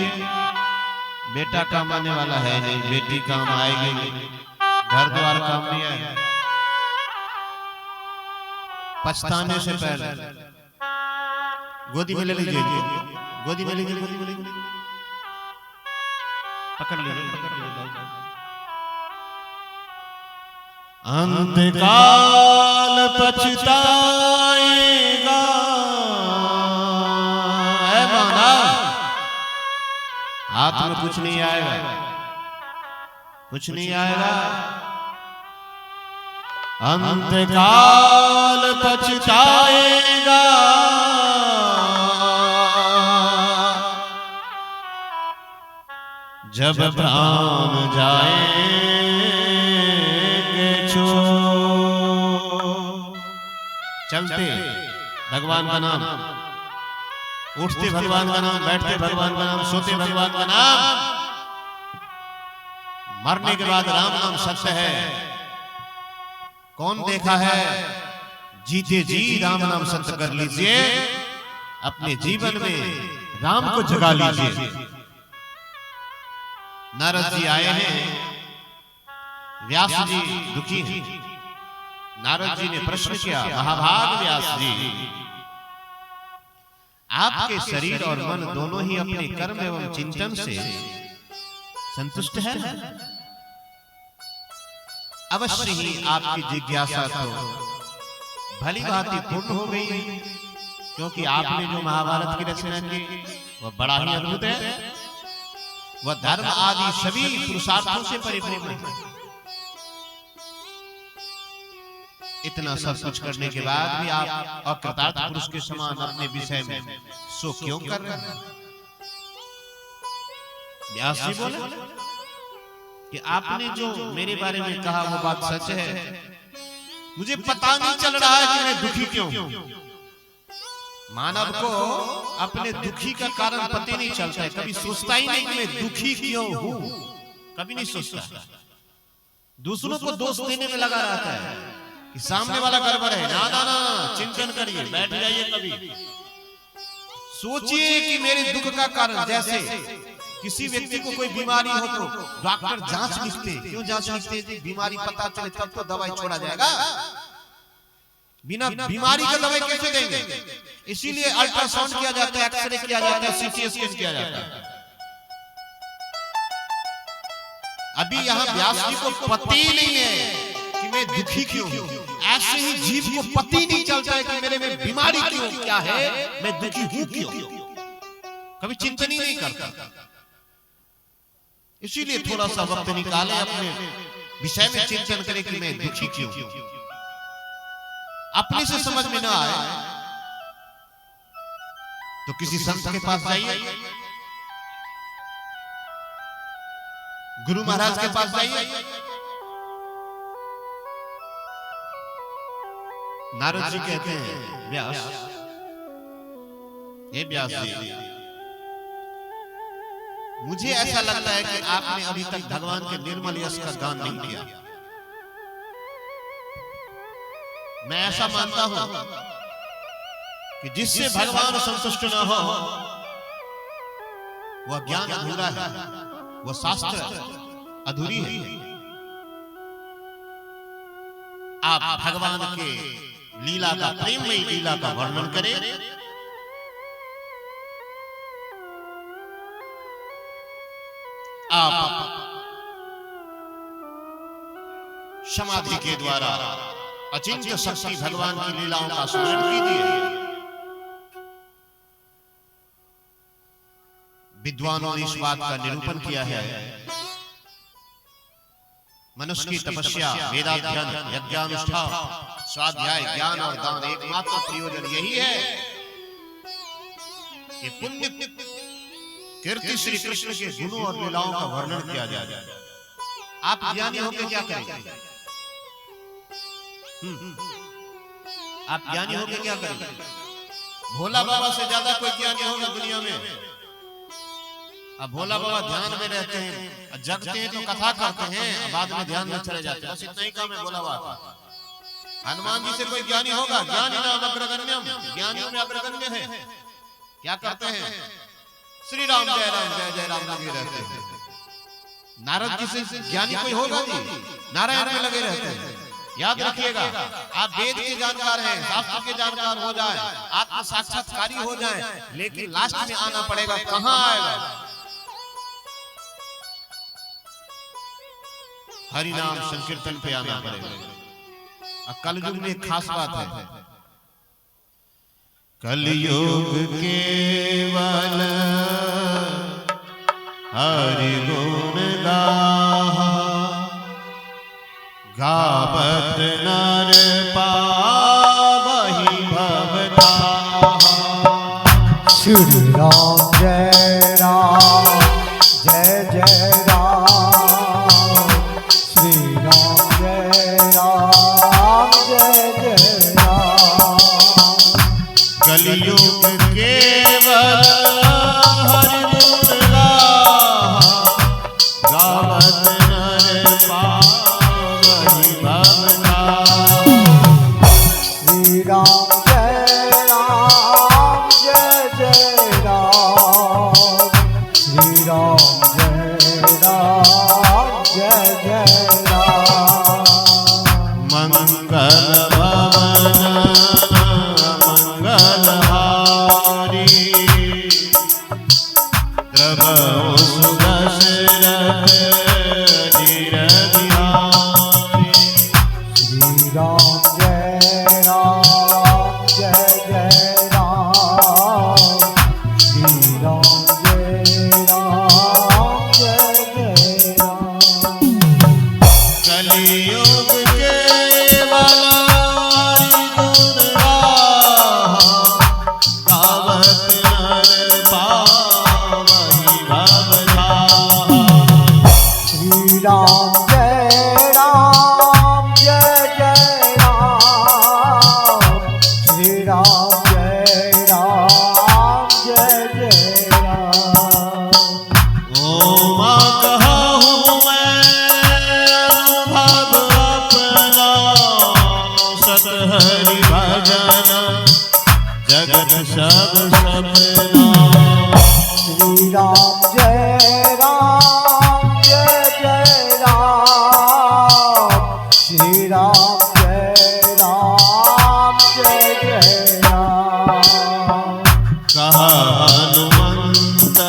बेटा काम आने वाला है नहीं, बेटी काम आएगी नहीं, घर द्वार काम नहीं आएगा। पछताने से पहले गोदी में ले लीजिए, गोदी में लीजिए, गोदी में लीजिए, पकड़ लीजिए, पकड़ लीजिए। अंतकाल पछताएगा, ऐ मौला, हाथ में कुछ नहीं आएगा, कुछ नहीं आएगा। अंतकाल पछताएगा, जब प्राण जाएंगे छो। चलते भगवान का नाम, उठते भगवान का नाम, बैठते भगवान का नाम, सोते भगवान का नाम। मरने के बाद राम नाम सत्य है। कौन देखा है? जीते जी राम नाम सत्य कर लीजिए, अपने जीवन में राम को जगा लीजिए। नारद जी आए हैं, व्यास जी दुखी हैं। नारद जी ने प्रश्न किया, महाभाग व्यास जी, आपके शरीर और मन दोनों ही अपने कर्म एवं चिंतन से संतुष्ट है? अवश्य ही आपकी जिज्ञासा तो भली भांति पूर्ण हो गई, क्योंकि आपने जो महाभारत की रचना की वह बड़ा ही अद्भुत है। वह धर्म आदि सभी पुरुषार्थों से परिपूर्ण है। इतना सब कुछ करने के बाद भी आप अकृतार्थ पुरुष के समान अपने विषय में सो क्यों कर रहे हैं? व्यास जी बोले कि आपने जो मेरे बारे में कहा वो बात सच है। मुझे पता नहीं चल रहा है कि मैं दुखी क्यों। मानव को अपने दुखी का कारण पता नहीं चलता है, कभी सोचता ही नहीं कि मैं दुखी क्यों हूं, कभी नहीं सोचता। दूसरों को दोष देने में लगा रहता है कि सामने वाला गड़बड़ है। ना ना ना, चिंतन करिए, बैठ जाइए, कभी सोचिए कि मेरे दुख का कारण। जैसे किसी व्यक्ति को कोई बीमारी हो तो डॉक्टर जांच लिखते, क्यों जांच लिखते? बीमारी पता चले तब तो दवाई छोड़ा जाएगा। बिना बीमारी का दवाई कैसे देंगे? इसीलिए अल्ट्रासाउंड किया जाता है, एक्सरे किया जाता है, सीटी स्कैन किया जाता है। अभी यहाँ व्यास जी को पता ही नहीं है कि मैं दुखी क्यों हूं। ऐसे ही जीव को पता ही नहीं चलता है कि मेरे में बीमारी क्यों, क्या है, मैं दुखी हूं क्यों, कभी चिंतन ही नहीं करता। इसीलिए थोड़ा सा वक्त निकाले, अपने विषय में चिंतन करें कि मैं दुखी क्यों। अपने से समझ में ना आए तो किसी संत के पास जाइए, गुरु महाराज के पास जाइए। नारद जी कहते हैं, व्यास, ये व्यास जी, मुझे ऐसा लगता है कि आपने अभी तक भगवान के निर्मल यश का गान नहीं किया। मैं ऐसा मानता हूं कि जिससे भगवान संतुष्ट न हो वह ज्ञान अधूरा है, वह शास्त्र अधूरी है। आप भगवान के लीला का, प्रेममयी लीला का वर्णन करें। आप समाधि के द्वारा अचिंत्य शक्ति भगवान की लीलाओं का स्मरण कीजिए। विद्वानों ने इस बात का निरूपण किया है, मनुष्य की तपस्या, वेदाध्ययन, यज्ञानुष्ठान, स्वाध्याय, ज्ञान और दान एकमात्र प्रयोजन यही है कि पुण्य कीर्ति श्री कृष्ण के गुणों और लीलाओं का वर्णन किया जाए। आप ज्ञानी होकर क्या करेंगे? आप ज्ञानी होकर क्या करेंगे? भोला बाबा से ज्यादा कोई ज्ञानी होगा दुनिया में? अब भोला बाबा ध्यान में रहते हैं, जगते हैं तो कथा करते हैं, बाद में ध्यान में चले जाते हैं, बस इतना ही काम है भोला बाबा। हनुमान जी से कोई ज्ञानी होगा? ज्ञानी नाम अग्रगण्यम, ज्ञानियों में अग्रगण्य है। क्या करते हैं? श्री राम जय राम लगे रहते हैं। नारद जी से ज्ञानी कोई होगा जी? नारायण में लगे रहते हैं। याद रखिएगा, आप वेद के जानकार हैं, शास्त्र के जानकार हो जाए, आत्म साक्षात्कारी हो जाए, लेकिन लास्ट में आना पड़ेगा। कहां आएगा? हरि नाम संकीर्तन पे आना पड़ेगा। कलयुग में एक खास बात है, कलयुग केवल हरि गुण गाहा, गावत नर पावहि भवताहा। श्री राम जय राम जय जय राम, श्री राम जय राम जय जय राम। कलयुग केवल हरि गुण गाहा, गावत नर पावहि भवताहा। श्री राम जय राम जय जय राम, श्री राम जय राम जय जय राम। मंगल भवन मंगलहारी, द्रवहु सुदशरथ धीर बिहारी। श्री राम जय राम जय जय राम, श्री राम जय राम जय जय राम। कलियुग केवल हरि गुण गाहा, गावत नर पावहि भवताहा। श्री राम जय राम जय जय राम, श्री राम जय राम जय जय राम। ओम कहूँ मैं अनुभव अपना, सत हरि भजन जगत सब सपना। श्री राम जय राम जय जय राम, श्री राम जय राम जय जय राम। कहा हनुमंत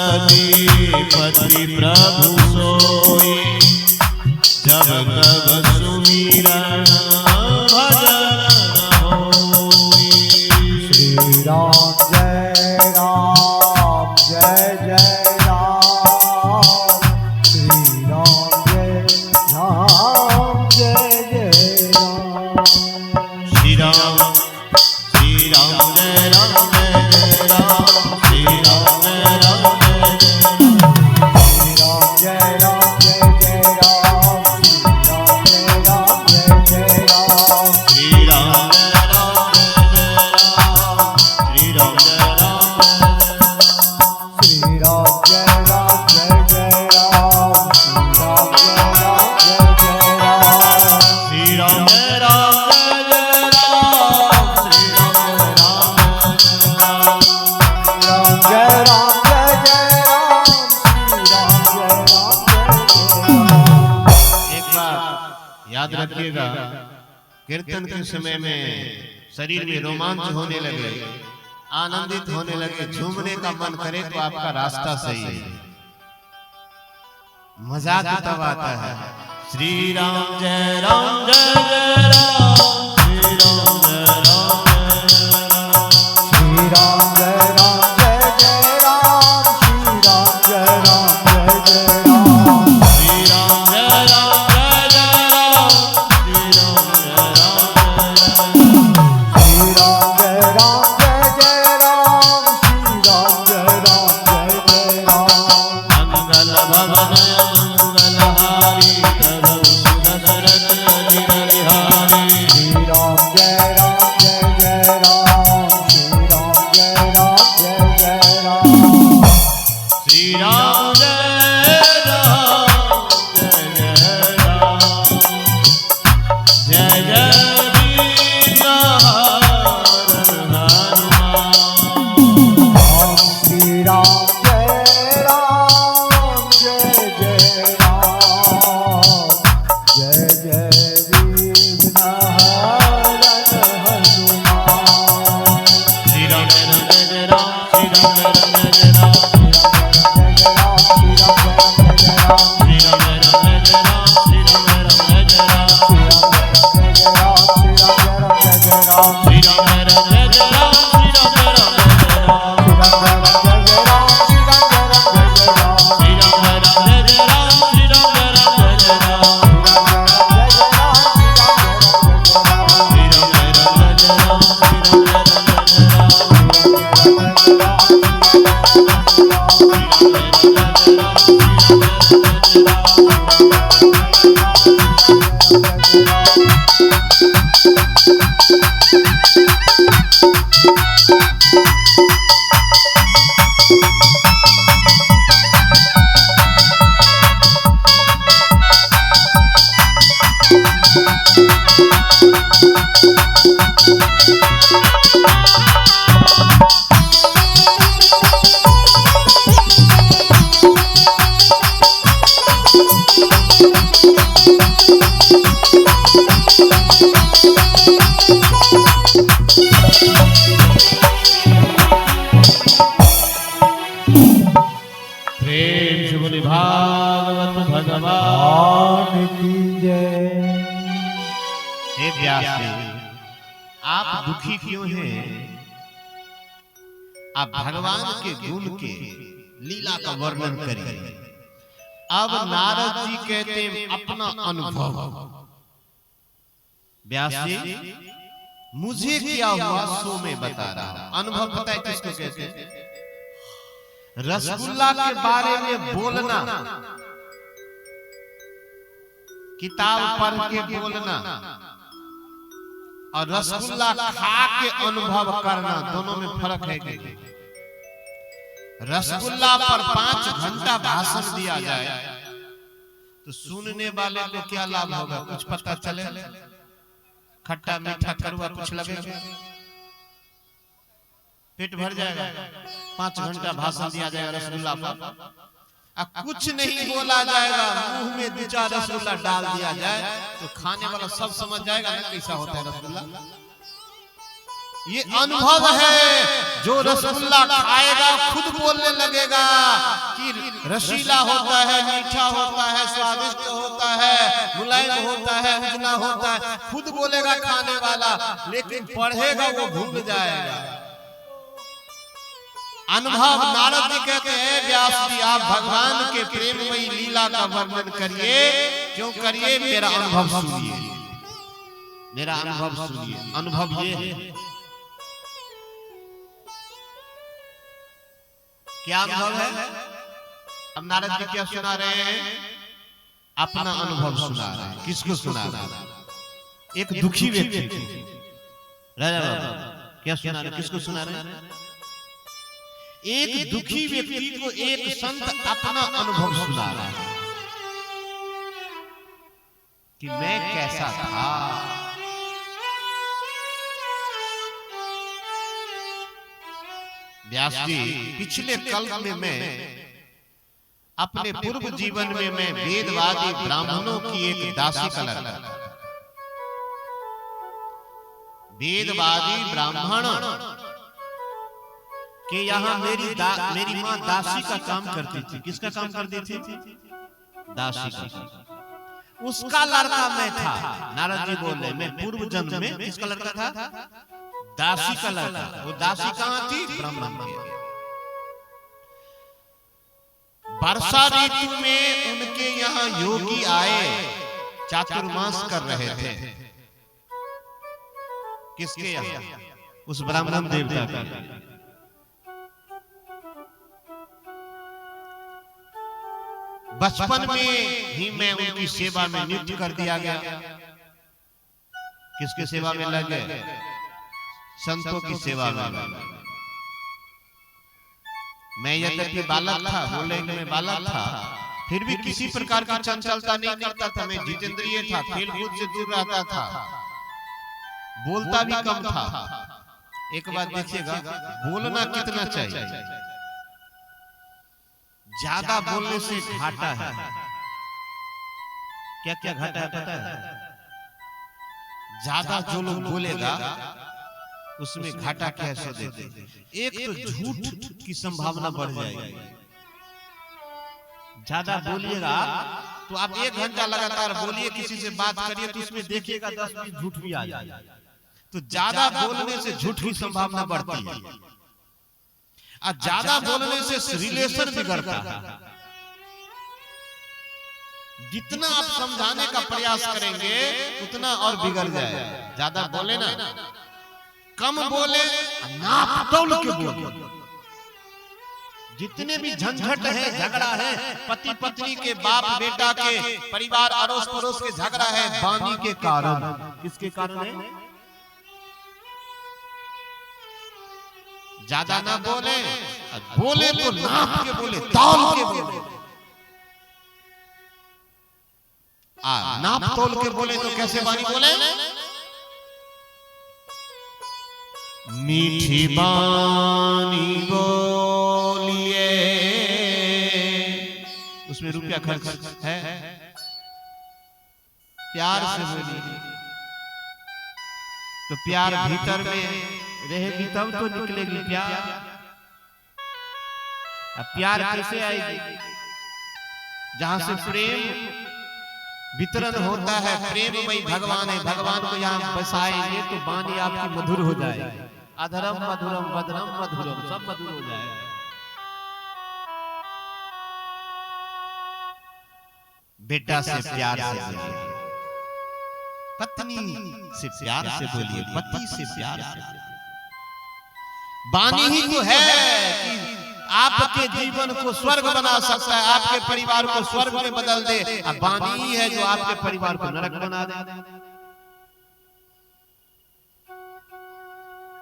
पति प्रभु सोई, जब तब सुमिरन भजन होई। श्री राम जय राम जय जय राम, श्री राम जय राम जय जय राम। श्री राम जय राम जय राम, श्री राम जय राम जय राम। श्री राम जय राम जय जय राम, श्री राम जय राम जय जय राम। श्री राम जय राम जय जय राम, श्री राम जय राम जय जय राम। श्री राम जय राम जय जय राम, श्री राम जय राम जय जय राम। श्री राम जय राम जय राम, श्री राम जय राम जय राम। राम जय राम जय जय राम, श्री राम जय राम जय जय राम। एक बात याद रखिएगा, कीर्तन के समय में शरीर में रोमांच होने लगे, आनंदित होने लगे, झूमने का मन करे तो आपका रास्ता सही है। मजाक तब आता है। श्री राम जय राम जय जय राम, श्री राम जय राम जय राम। श्री राम जय राम जय जय राम, श्री राम जय राम जय जय राम। श्री राम जय राम जय जय राम, श्री राम जय राम जय राम। श्री राम जय राम जय जय राम, श्री राम जय राम जय जय राम। मंगल भवन मंगलहारी, प्रभु सुदशरथ धीर बिहारी। श्री राम जय राम जय जय राम, श्री राम जय राम जय जय राम। श्री राम जय राम जय जय राम, जय जय वीर हनुमान। श्री राम जय राम जय जय राम, जय जय वीर आप दुखी क्यों हैं? आप भगवान के गुण के लीला का वर्णन करिए। अब नारद जी कहते हैं अपना अनुभव। व्यास जी मुझे क्या हुआ सो मैं बता रहा हूं। अनुभव पता है किसको कहते हैं? रसगुल्ला के बारे में बोलना, किताब पढ़ के बोलना और रसगुल्ला खा के अनुभव करना, दोनों में फर्क है कि रसगुल्ला पर 5 घंटा भाषण दिया जाए तो सुनने वाले को क्या लाभ होगा? कुछ पता चले? खट्टा मीठा कड़वा कुछ लगेगा? पेट भर जाएगा? 5 घंटा भाषण दिया जाएगा रसगुल्ला पर, कुछ नहीं बोला जाएगा, मुंह में 2-4 रसगुल्ला डाल दिया जाए तो खाने वाला सब समझ जाएगा ना कैसा होता है रसगुल्ला। ये अनुभव है। जो रसगुल्ला खाएगा खुद बोलने लगेगा कि रसीला होता है, मीठा होता है, स्वादिष्ट होता है, मुलायम होता है, उजला होता है, खुद बोलेगा खाने वाला, लेकिन पढ़ेगा वो भूल जाएगा। अनुभव। नारद जी कहते हैं व्यास जी आप भगवान के प्रेममयी लीला का वर्णन करिए। क्यों करिए? मेरा अनुभव सुनिए, मेरा अनुभव सुनिए। अनुभव ये है, क्या अनुभव है? अब नारद जी क्या सुना रहे हैं? अपना अनुभव सुना रहे हैं। किसको सुना रहे हैं? एक दुखी व्यक्ति। राजा बाबा क्या सुना रहे? किसको सुना रहे हैं? एक दुखी व्यक्ति को एक संत अपना अनुभव सुना रहा है कि मैं कैसा था। व्यास जी पिछले कल्प में मैं अपने पूर्व जीवन में मैं वेदवादी ब्राह्मणों की एक दासी का लड़का था। वेदवादी ब्राह्मण कि यहाँ मेरी माँ दासी का काम करती थी। किसका काम करती थी? दासी का। उसका लड़का मैं था। नारद जी बोल रहे मैं पूर्व जन्म में किसका लड़का था? दासी का लड़का। वो दासी कहाँ थी? ब्रह्मा में। वर्षा ऋतु में उनके यहाँ योगी आए, चातुर्मास कर रहे थे। किसके यहाँ? उस ब्राह्मण देवता का। बचपन में ही मैं उनकी सेवा में नियुक्त कर दिया गया। किसके सेवा में लग गए? संतों की सेवा में। मैं यद्यपि बालक था, बोले मैं बालक था, फिर भी किसी प्रकार की चंचलता नहीं करता था। मैं जितेंद्रिय था, खेल कूद से दूर रहता था, बोलता भी कम था। एक बात देखिएगा, बोलना कितना चाहिए। ज्यादा बोलने से घाटा है। क्या क्या घाटा है पता है? ज्यादा जो लोग बोलेगा उसमें घाटा कैसे देते। एक तो झूठ की संभावना बढ़ जाएगी। ज्यादा बोलिएगा तो आप 1 घंटा लगातार बोलिए, किसी से बात करिए तो उसमें देखिएगा 10-20 झूठ भी आ जाए। तो ज्यादा बोलने से झूठ की संभावना बढ़ती है और ज्यादा बोलने से रिलेशन बिगड़ता है। जितना आप समझाने का प्रयास करेंगे उतना और बिगड़ जाए। ज्यादा बोले ना, कम बोले, नाप तौल के बोले। जितने भी झंझट है, झगड़ा है, पति पत्नी के, बाप बेटा के, परिवार अड़ोस पड़ोस के झगड़ा है, वाणी के कारण। किसके कारण है? ज्यादा ना बोले, बोले तो नाप के बोले, तौल के बोले। नाप तौल के बोले तो कैसे वाणी बोले? मीठी वाणी बोलिए, उसमें रुपया खर्च है। प्यार से बोलिए तो प्यार भीतर में रहेगी तब तो निकलेगी प्यार। अब प्यार कैसे आएगी? जहां से प्रेम वितरण होता है। प्रेममयी भगवान है, भगवान को यहाँ बसाएंगे तो वाणी आपकी मधुर हो जाएगी। अधरम मधुरम वदनम मधुरम, सब मधुर हो जाएगा। बेटा से प्यार से बोलिए, पत्नी से प्यार से बोलिए, पति से प्यार से बोलिए। वाणी ही तो है कि आपके जीवन को स्वर्ग बना सकता है, आपके परिवार को स्वर्ग में बदल दे। वाणी ही है जो आपके परिवार को नरक बना दे।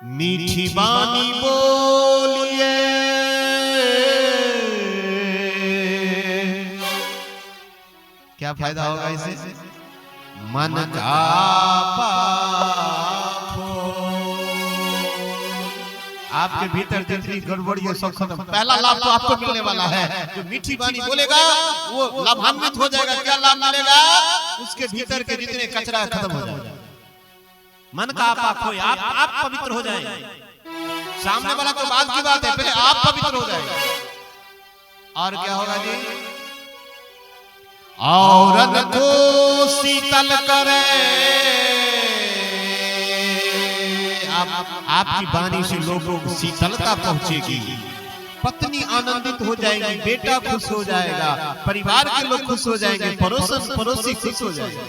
मीठी वाणी बोलिए, क्या फायदा होगा इससे? मन का आपके भीतर जितनी गड़बड़ी है सब खत्म। पहला लाभ तो आपको मिलने वाला है। जो मीठी वाणी बोलेगा वो लाभान्वित हो जाएगा। क्या लाभ मिलेगा? उसके भीतर के जितने कचरा खत्म हो जाएगा। मन का आपा खोए, आप पवित्र हो जाएंगे। सामने वाला तो बात की बात है, पहले आप पवित्र हो जाएंगे। और क्या होगा जी? औरत को शीतल करे, आपकी वाणी से लोगों को शीतलता पहुंचेगी। पत्नी आनंदित हो जाएगी, बेटा खुश हो जाएगा, परिवार के लोग खुश हो जाएंगे, पड़ोसी खुश हो जाएंगे।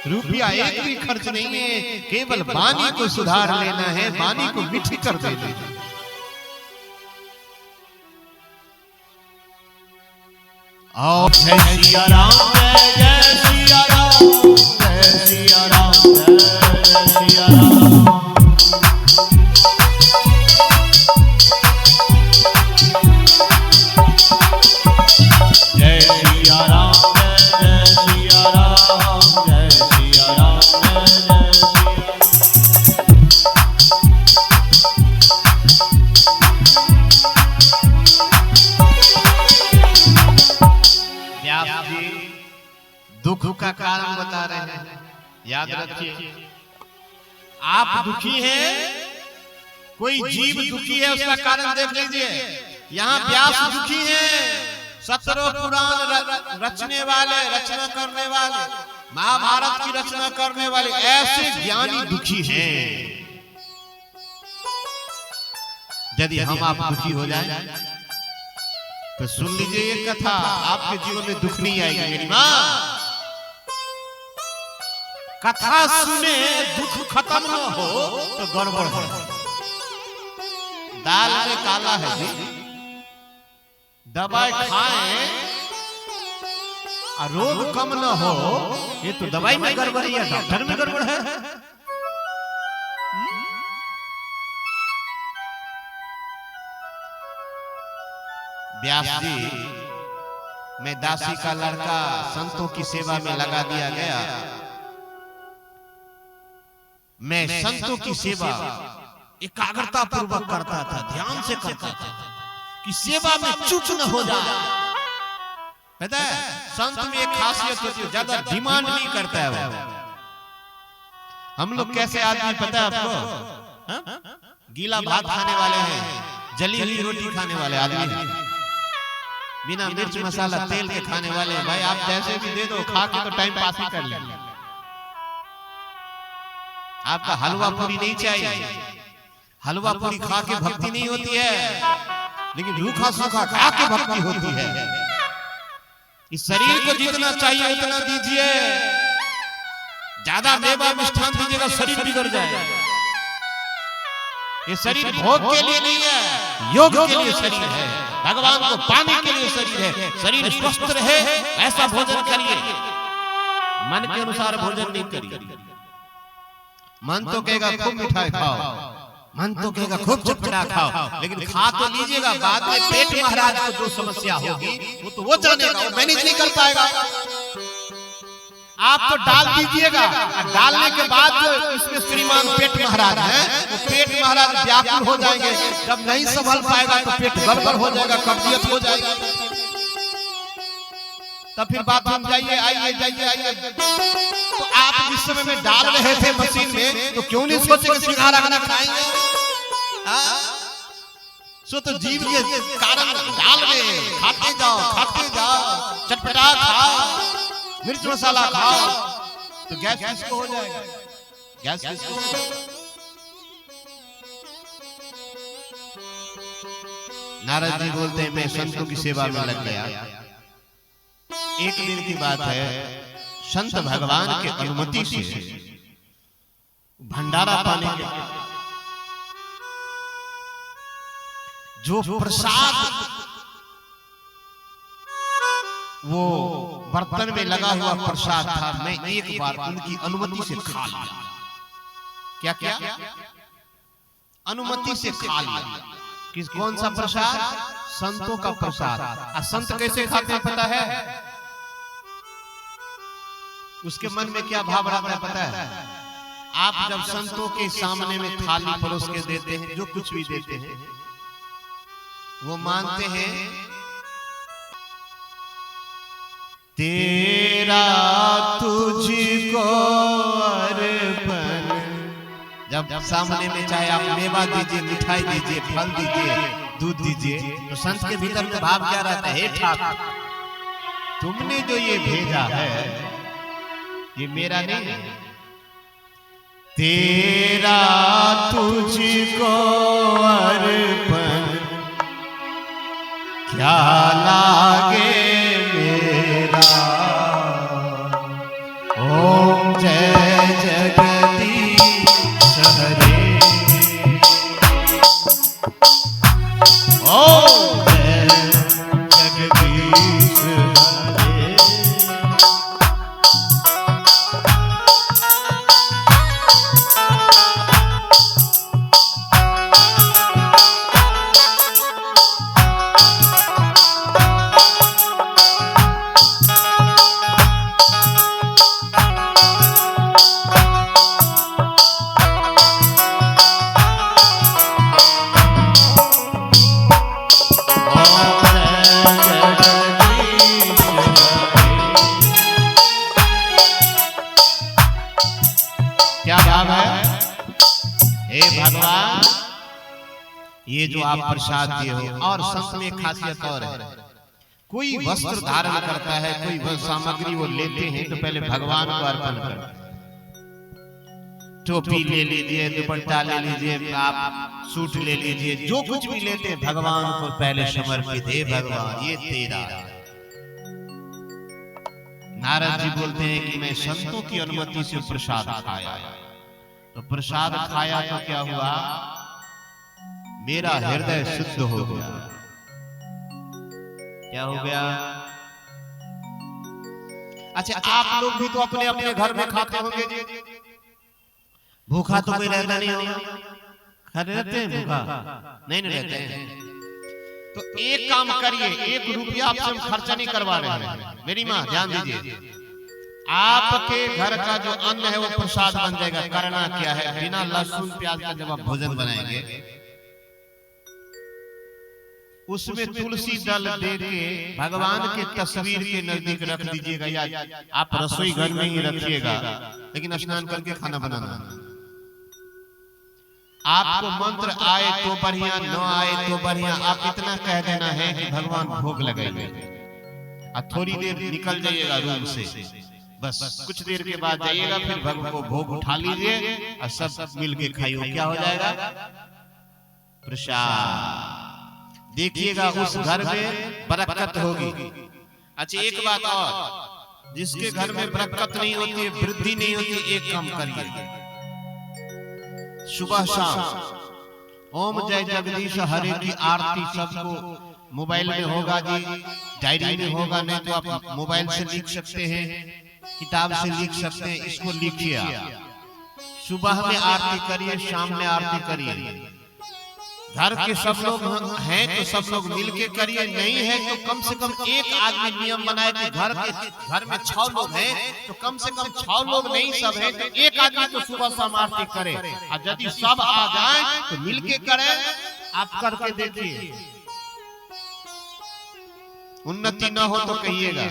रुपया एक भी खर्च नहीं है, केवल वाणी को सुधार लेना है, वाणी को मीठी कर देना है। और जय सिया राम, जय सिया राम, जय सिया राम, जय सिया राम। जय सिया राम, जय सिया राम, जय सिया राम, जय व्यास जी दुख का कारण बता रहे हैं। याद रखिए, आप दुखी हैं, कोई जीव दुखी है, उसका कारण देख लीजिए। यहाँ व्यास दुखी हैं, 17 पुराण रचने वाले, रचना करने वाले, महाभारत की रचना करने वाले ऐसे ज्ञानी दुखी हैं। यदि हम आप दुखी हो जाए तो सुन लीजिए ये कथा, आपके जीवन में दुख नहीं आएगी। मेरी माँ कथा सुने, दुख खत्म न हो तो गड़बड़ है। दाल में काला है जी, दवाई खाएं और रोग कम न हो, ये तो दवाई में गड़बड़ है, डॉक्टर में गड़बड़ है। व्यास जी में दासी का लड़का संतों की सेवा में लगा दिया गया। मैं संतों की सेवा एकाग्रता पूर्वक करता था, ध्यान से करता था कि सेवा में चूक न हो जाए। पता है संत में एक खासियत होती है, ज्यादा डिमांड नहीं करता है वो। हम लोग कैसे आदमी पता है आपको? हा? गीला भात खाने वाले हैं, जली हुई रोटी खाने वाले आदमी हैं, बिना मिर्च मसाला तेल के खाने वाले। भाई आप जैसे भी दे दो, खा के तो टाइम पास ही कर लेंगे। आपका हलवा पूरी नहीं चाहिए। हलवा पूरी खा के भक्ति नहीं होती है, लेकिन रूखा सूखा खा के भक्ति होती है। इस शरीर को जितना चाहिए उतना दीजिए। ज्यादा मेवा मिष्ठान दीजिएगा, शरीर बिगड़ जाएगा। ये शरीर भोग के लिए नहीं है, योग के लिए शरीर है, भगवान को पाने के लिए शरीर है। शरीर स्वस्थ रहे ऐसा भोजन करिए, मन के अनुसार भोजन नहीं करिए। मन तो कहेगा खूब मिठाई खाओ, मन तो कहेगा खूब चटपटा खाओ, लेकिन खा तो लीजिएगा। बाद में पेट महाराज को जो समस्या होगी वो जानेगा, वो मैनेज नहीं कर पाएगा। आप तो डाल दीजिएगा, डालने के बाद जो इसमें श्रीमान पेट महाराज हैं, वो पेट महाराज व्याकुल हो जाएंगे। जब नहीं संभल पाएगा तो पेट गड़बड़ हो जाएगा, कब्जियत हो जाएगा। तब फिर बाथरूम जाइए, आइए जाइए आइए। तो आप जिस समय में डाल रहे थे मशीन में, तो क्यों नहीं सोचे कि सिंघाड़ा खाना खाएंगे? सो तो जीव के कारण डाल रहे, खाते जाओ, चटपटा खाओ, मिर्च मसाला खाओ, तो गैस किसको हो जाएगा? गैस किसको हो जाएगा? नारद जी बोलते हैं, मैं संतों की सेवा में लग गया। एक दिन की बात है, संत भगवान के अनुमति से भंडारा पाने के जो प्रसाद वो बर्तन में लगा हुआ प्रसाद था, मैं एक बार उनकी अनुमति से खा लिया। क्या क्या? अनुमति से खा लिया। किस कौन सा प्रसाद? संतों का प्रसाद। संत कैसे खाते हैं पता है? उसके मन में क्या भाव रहता है पता है? आप जब संतों के सामने में थाली परोस के देते हैं, जो कुछ भी देते हैं, वो मानते हैं तेरा तुझको अर्पण। जब सामने में चाहे आप मेवा दीजिए, मिठाई दीजिए, फल दीजिए, दूध दीजिए, तो संत के भीतर में भाव क्या रहता है? हे ठाकुर, तुमने जो ये भेजा है ये मेरा नहीं है, तेरा तुझको अर्पण, क्या लागे मेरा। ओम जय जगदीश हरे, ओम जय जगदीश हरे। ये जो आप प्रसाद दिए हो, और संत में खासियत और है, कोई वस्त्र धारण करता है, कोई सामग्री वो लेते हैं तो पहले भगवान को अर्पण करते हैं। टोपी ले लीजिए, दुपट्टा ले लीजिए, आप सूट ले लीजिए, जो कुछ भी लेते हैं भगवान को पहले समर्पित है। भगवान ये तेरा। नारद जी बोलते हैं कि मैं संतों की अनुमति से प्रसाद खाया, तो प्रसाद खाया तो क्या हुआ? मेरा हृदय शुद्ध हो गया। क्या हो गया? अच्छा, आप लोग भी तो अपने अपने घर में खाते होंगे जी। भूखा तो कोई रहता नहीं होगा, खाते रहते हैं? भूखा नहीं रहते हैं। तो एक काम करिए, 1 रुपया आपसे हम खर्चा नहीं करवा रहे हैं। मेरी माँ ध्यान दीजिए, आपके घर का जो अन्न है वो प्रसाद बन जाएगा। करना क्या है? बिना लहसुन प्याज का जब आप भोजन बनाएंगे उसमें तुलसी दल दे के भगवान के तस्वीर के नजदीक रख दीजिएगा, या आप रसोई घर में ही रखिएगा, लेकिन स्नान करके खाना बनाना। आपको मंत्र आए तो बढ़िया, न आए तो बढ़िया, आप इतना कह देना है कि भगवान भोग लगाएंगे, और थोड़ी देर निकल जाइएगा रूम से, बस कुछ देर के बाद जाइएगा, फिर भगवान को भोग उठा लीजिए और सब मिल के खाइए। क्या हो जाएगा? प्रसाद। देखिएगा उस घर में बरकत होगी। अच्छा एक बात और, जिसके घर में बरकत नहीं होती है, वृद्धि नहीं होती, एक काम करिए, सुबह शाम ओम जय जगदीश हरे की आरती सबको मोबाइल में होगा जी, डायरी में होगा, नहीं तो आप मोबाइल से लिख सकते हैं, किताब से लिख सकते हैं, इसको लिखिए आप। सुबह में आरती करिए, शाम में आरती करिए। घर के सब लोग हैं तो सब लोग मिलके करिए, नहीं है तो कम से कम एक आदमी नियम बनाए कि घर में 6 लोग हैं तो कम से कम 6 लोग नहीं, सब हैं तो एक आदमी तो सुबह शाम आरती करे, और यदि सब आ जाए तो मिलके करें। आप करके देखिए, उन्नति न हो तो कहिएगा।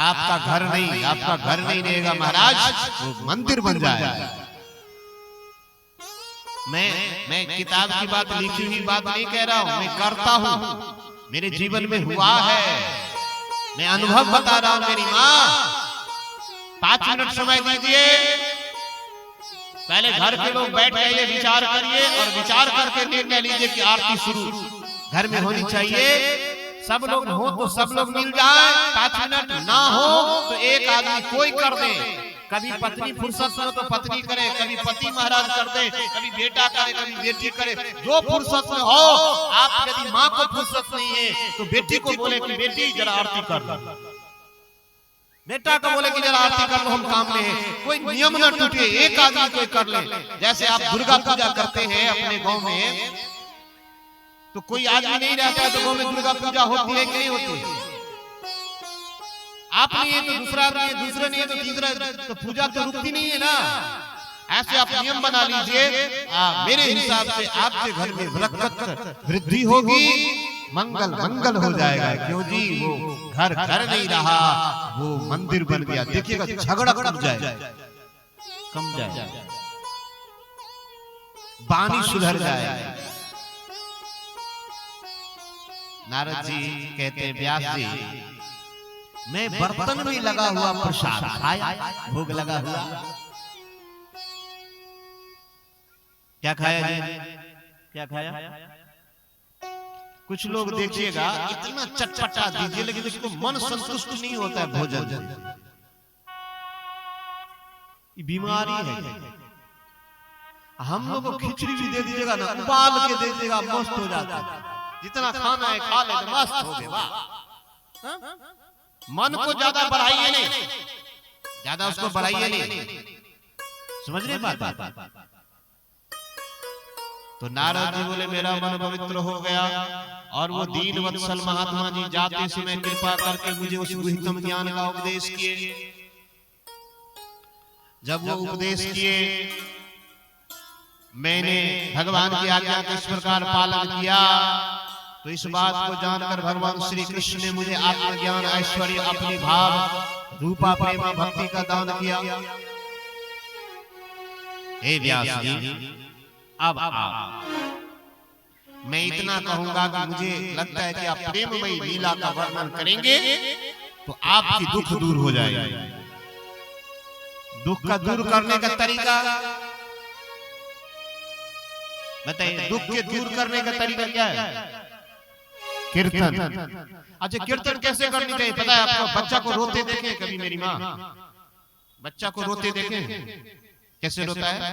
आपका घर नहीं रहेगा महाराज, वो मंदिर बन जाएगा। मैं किताब की बात, लिखी हुई बात नहीं कह रहा हूं, मैं करता हूं, मेरे जीवन में हुआ है, मैं अनुभव बता रहा हूं। मेरी माँ 5 मिनट समय दीजिए, पहले घर के लोग बैठ जाइए, विचार करिए, और विचार करके निर्णय लीजिए कि आरती शुरू घर में होनी चाहिए। सब लोग हो तो सब लोग मिल जाए, 5 मिनट ना हो तो एक आदमी कोई कर दे। कभी पत्नी फुर्सत में हो तो पत्नी करे, कभी पति महाराज कर दे, कभी बेटा करे, कभी बेटी करे, जो फुर्सत में हो। आप यदि माँ को फुर्सत नहीं है तो बेटी को बोले कि बेटी जरा आरती कर लो, बेटा को बोले कि जरा आरती कर लो, हम काम में हैं। कोई नियम न टूटे, एक आदमी कोई कर ले। जैसे आप दुर्गा पूजा करते हैं अपने गांव में, तो कोई आदमी नहीं रहता है तो गांव में दुर्गा पूजा होती है कि नहीं होती? आप नहीं है तो दूसरा आदमी है, दूसरा नहीं है तो तीसरा, तो पूजा तो रुकती नहीं है ना। ऐसे आप नियम बना लीजिए, मेरे हिसाब से आपके घर में बरकत वृद्धि होगी, मंगल हो जाएगा। क्यों जी? वो घर नहीं रहा, वो मंदिर बन गया। देखिएगा झगड़ा कम जाए, वाणी सुधर जाए। नारद जी कहते हैं, व्यास जी मैं बर्तन में लगा हुआ प्रसाद खाया, भोग लगा हुआ। क्या खाया जी? क्या खाया? कुछ लोग देखिएगा इतना चटपटा दीजिए, लेकिन उसको मन संतुष्ट नहीं होता है भोजन से। ये बीमारी है। हम लोग को खिचड़ी भी दे दीजिएगा ना, उबाल के दे दीजिएगा, मस्त हो जाता है। जितना खाना है खा ले, मस्त हो गए। वाह! मन को ज्यादा बढ़ाइए नहीं, ज्यादा उसको बढ़ाइए नहीं, समझ रहे बात? तो नारद जी बोले मेरा मन पवित्र हो गया, और वो दीन वत्सल महात्मा जी जाते समय कृपा करके मुझे उस गुह्यतम ज्ञान का उपदेश किए। जब वो उपदेश किए, मैंने भगवान की आज्ञा का इस प्रकार पालन किया, तो इस बात को जानकर भगवान श्री कृष्ण ने मुझे आत्मज्ञान, ऐश्वर्य, अपनी भाव, रूपा, प्रेमा, भक्ति का दान किया। हे व्यास जी, अब मैं इतना कहूंगा कि मुझे लगता है कि आप प्रेममयी लीला का वर्णन करेंगे तो आपकी दुख दूर हो जाएगा। दुख का दूर करने का तरीका बताइए। दुख के दूर करने का तरीका क्या है? कीर्तन। अच्छा, कीर्तन कैसे करनी चाहिए पता है आपको? बच्चा को रोते देखें कभी? मेरी माँ बच्चा को रोते देखें, कैसे रोता है?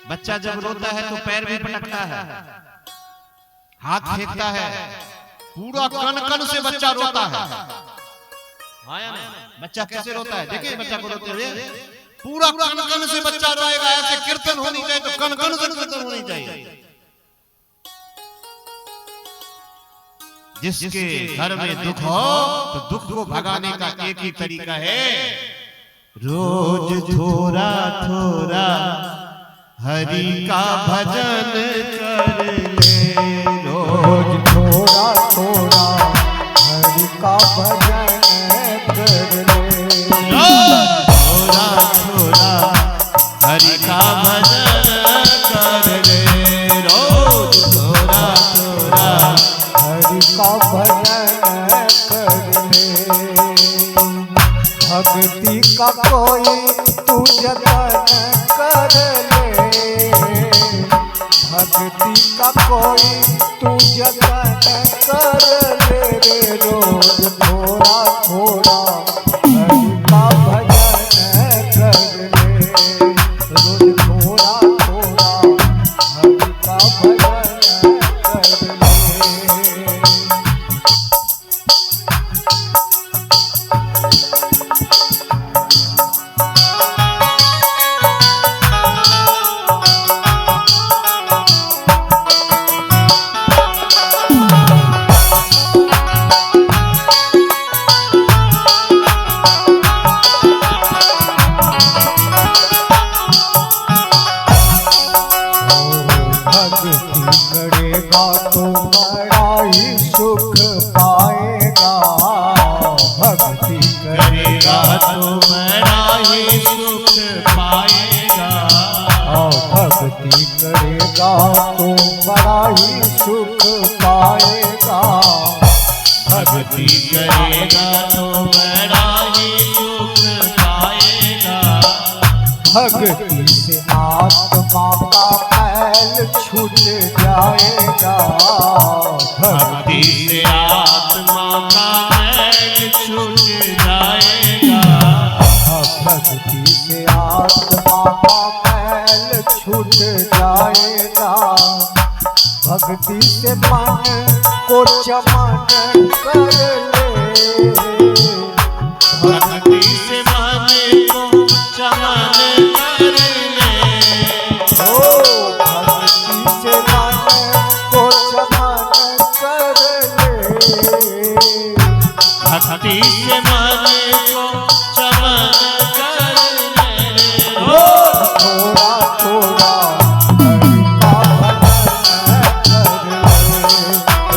बच्चा जब रोता है तो पैर भी पटकता है, हाथ फेंकता है, पूरा कन से बच्चा रोता है। बच्चा कैसे रोता है? देखिए बच्चा को रोते हुए, पूरा कन से बच्चा रोएगा। ऐसे कीर्तन होनी चाहिए तो कन से कीर्तन होनी चाहिए। जिसके घर में दुख हो तो दुख को भगाने का एक ही तरीका है, रोज थोड़ा थोड़ा हरि का भजन कर ले रोज थोड़ा थोड़ा हरि का भजन कर ले। थोड़ा थोड़ा हरि का भजन कर ले, रोज थोड़ा थोड़ा हरि का भजन कर ले। भक्ति का कोई तू जतन कर ले, भक्ति का कोई तू जतन कर ले रे। रोज थोड़ा थोड़ा हरि का भजन कर ले, रोज थोड़ा थोड़ा हरि का भजन कर ले। करेगा तो बड़ा ही सुख पाएगा, भक्ति करेगा तो बड़ा ही सुख पाएगा। भक्ति करेगा तो बड़ा ही सुख पाएगा, भक्ति करेगा तो बड़ा ही सुख पाएगा। भक्ति से आत्मा का मैल छूट जाएगा, भक्ति से आत्मा का मैल छूट जाएगा। भक्ति से आत्मा का मैल छूट जाएगा। भक्ति से मन को चमन कर ले, भक्ति से मन को चमन कर ले। भक्ति से मन को चमन कर ले, भक्ति से मन को चमन कर ले। थोड़ा थोड़ा हरि का भजन कर ले,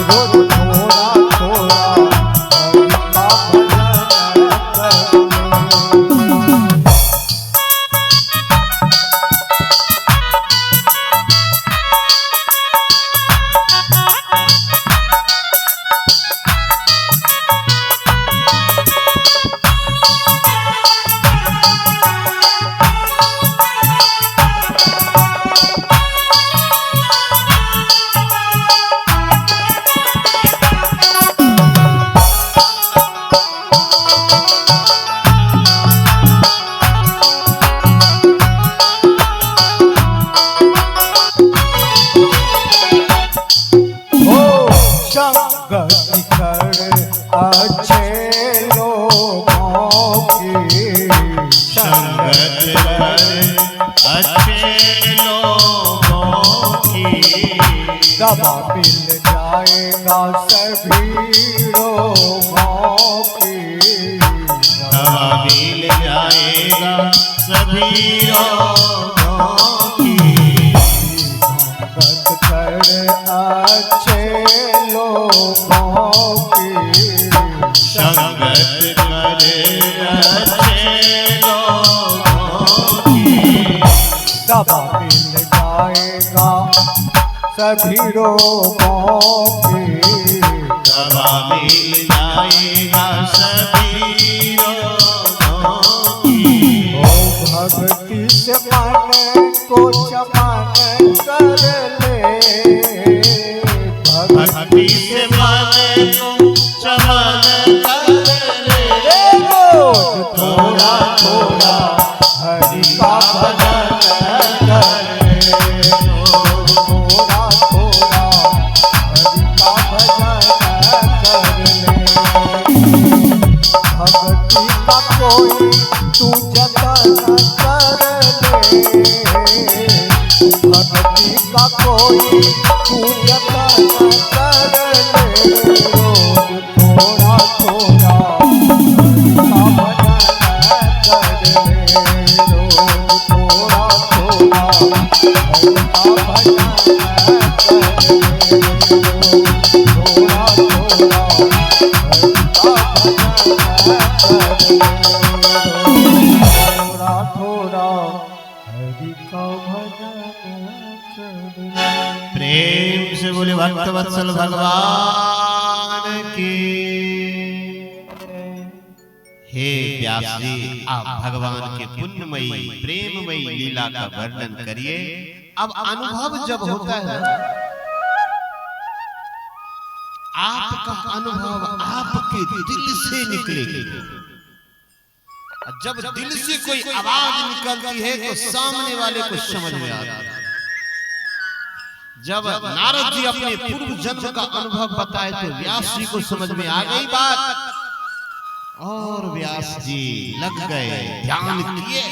रोज थोड़ा थोड़ा हरि का भजन कर ले। संगति कर अच्छे लोगों की, संगत कर अच्छे लोगों की। दवा मिल जाएगा सभी लोगों की, दवा मिल जाएगा सभी लोगों की। संगत कर अच्छे लोगों की, संगत कर अच्छे लोगों की। दवा मिल जाएगा सभी लोगों की, दवा मिल जाएगा सभी लोगों की। ओ भक्ति से मन को चमन कर ले, भक्ति से मन को चमन कर ले। रोज थोड़ा थोड़ा हरि का भजन कर ले, थोड़ा थोड़ा हरि का भजन कर ले। भक्ति का कोई तू जतन कर ले, भक्ति का कोई तू जतन कर ले। रोज थोड़ा थोड़ा हरि का भजन कर ले, रोज थोड़ा थोड़ा प्रेम से बोले भक्तवत्सल भगवान की। हे व्यास जी, आप भगवान के पुण्यमयी प्रेममयी लीला का वर्णन करिए। अब अनुभव जब होता है, आपका अनुभव आपके दिल से निकलेगा। जब दिल से कोई आवाज निकलती है तो सामने वाले को समझ में आता है। जब नारद जी अपने पूर्व जन्म का अनुभव बताए तो व्यास जी को समझ में आ गई बात, और व्यास जी लग गए, ध्यान किए,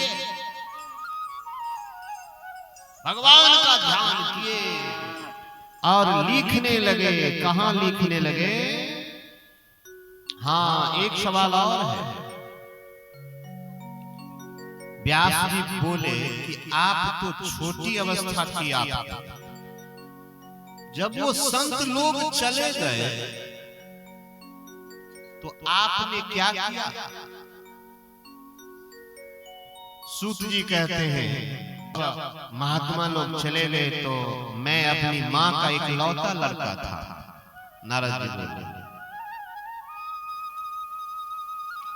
भगवान का ध्यान किए और लिखने लगे। कहां लिखने लगे? हाँ, एक सवाल और है। व्यास जी बोले कि आप तो छोटी अवस्था की आप, जब वो संत लोग चले गए तो आपने क्या किया? सूत जी कहते हैं महात्मा लोग चले गए तो मैं अपनी मां का एक लौता लड़का था। नारद जी बोले,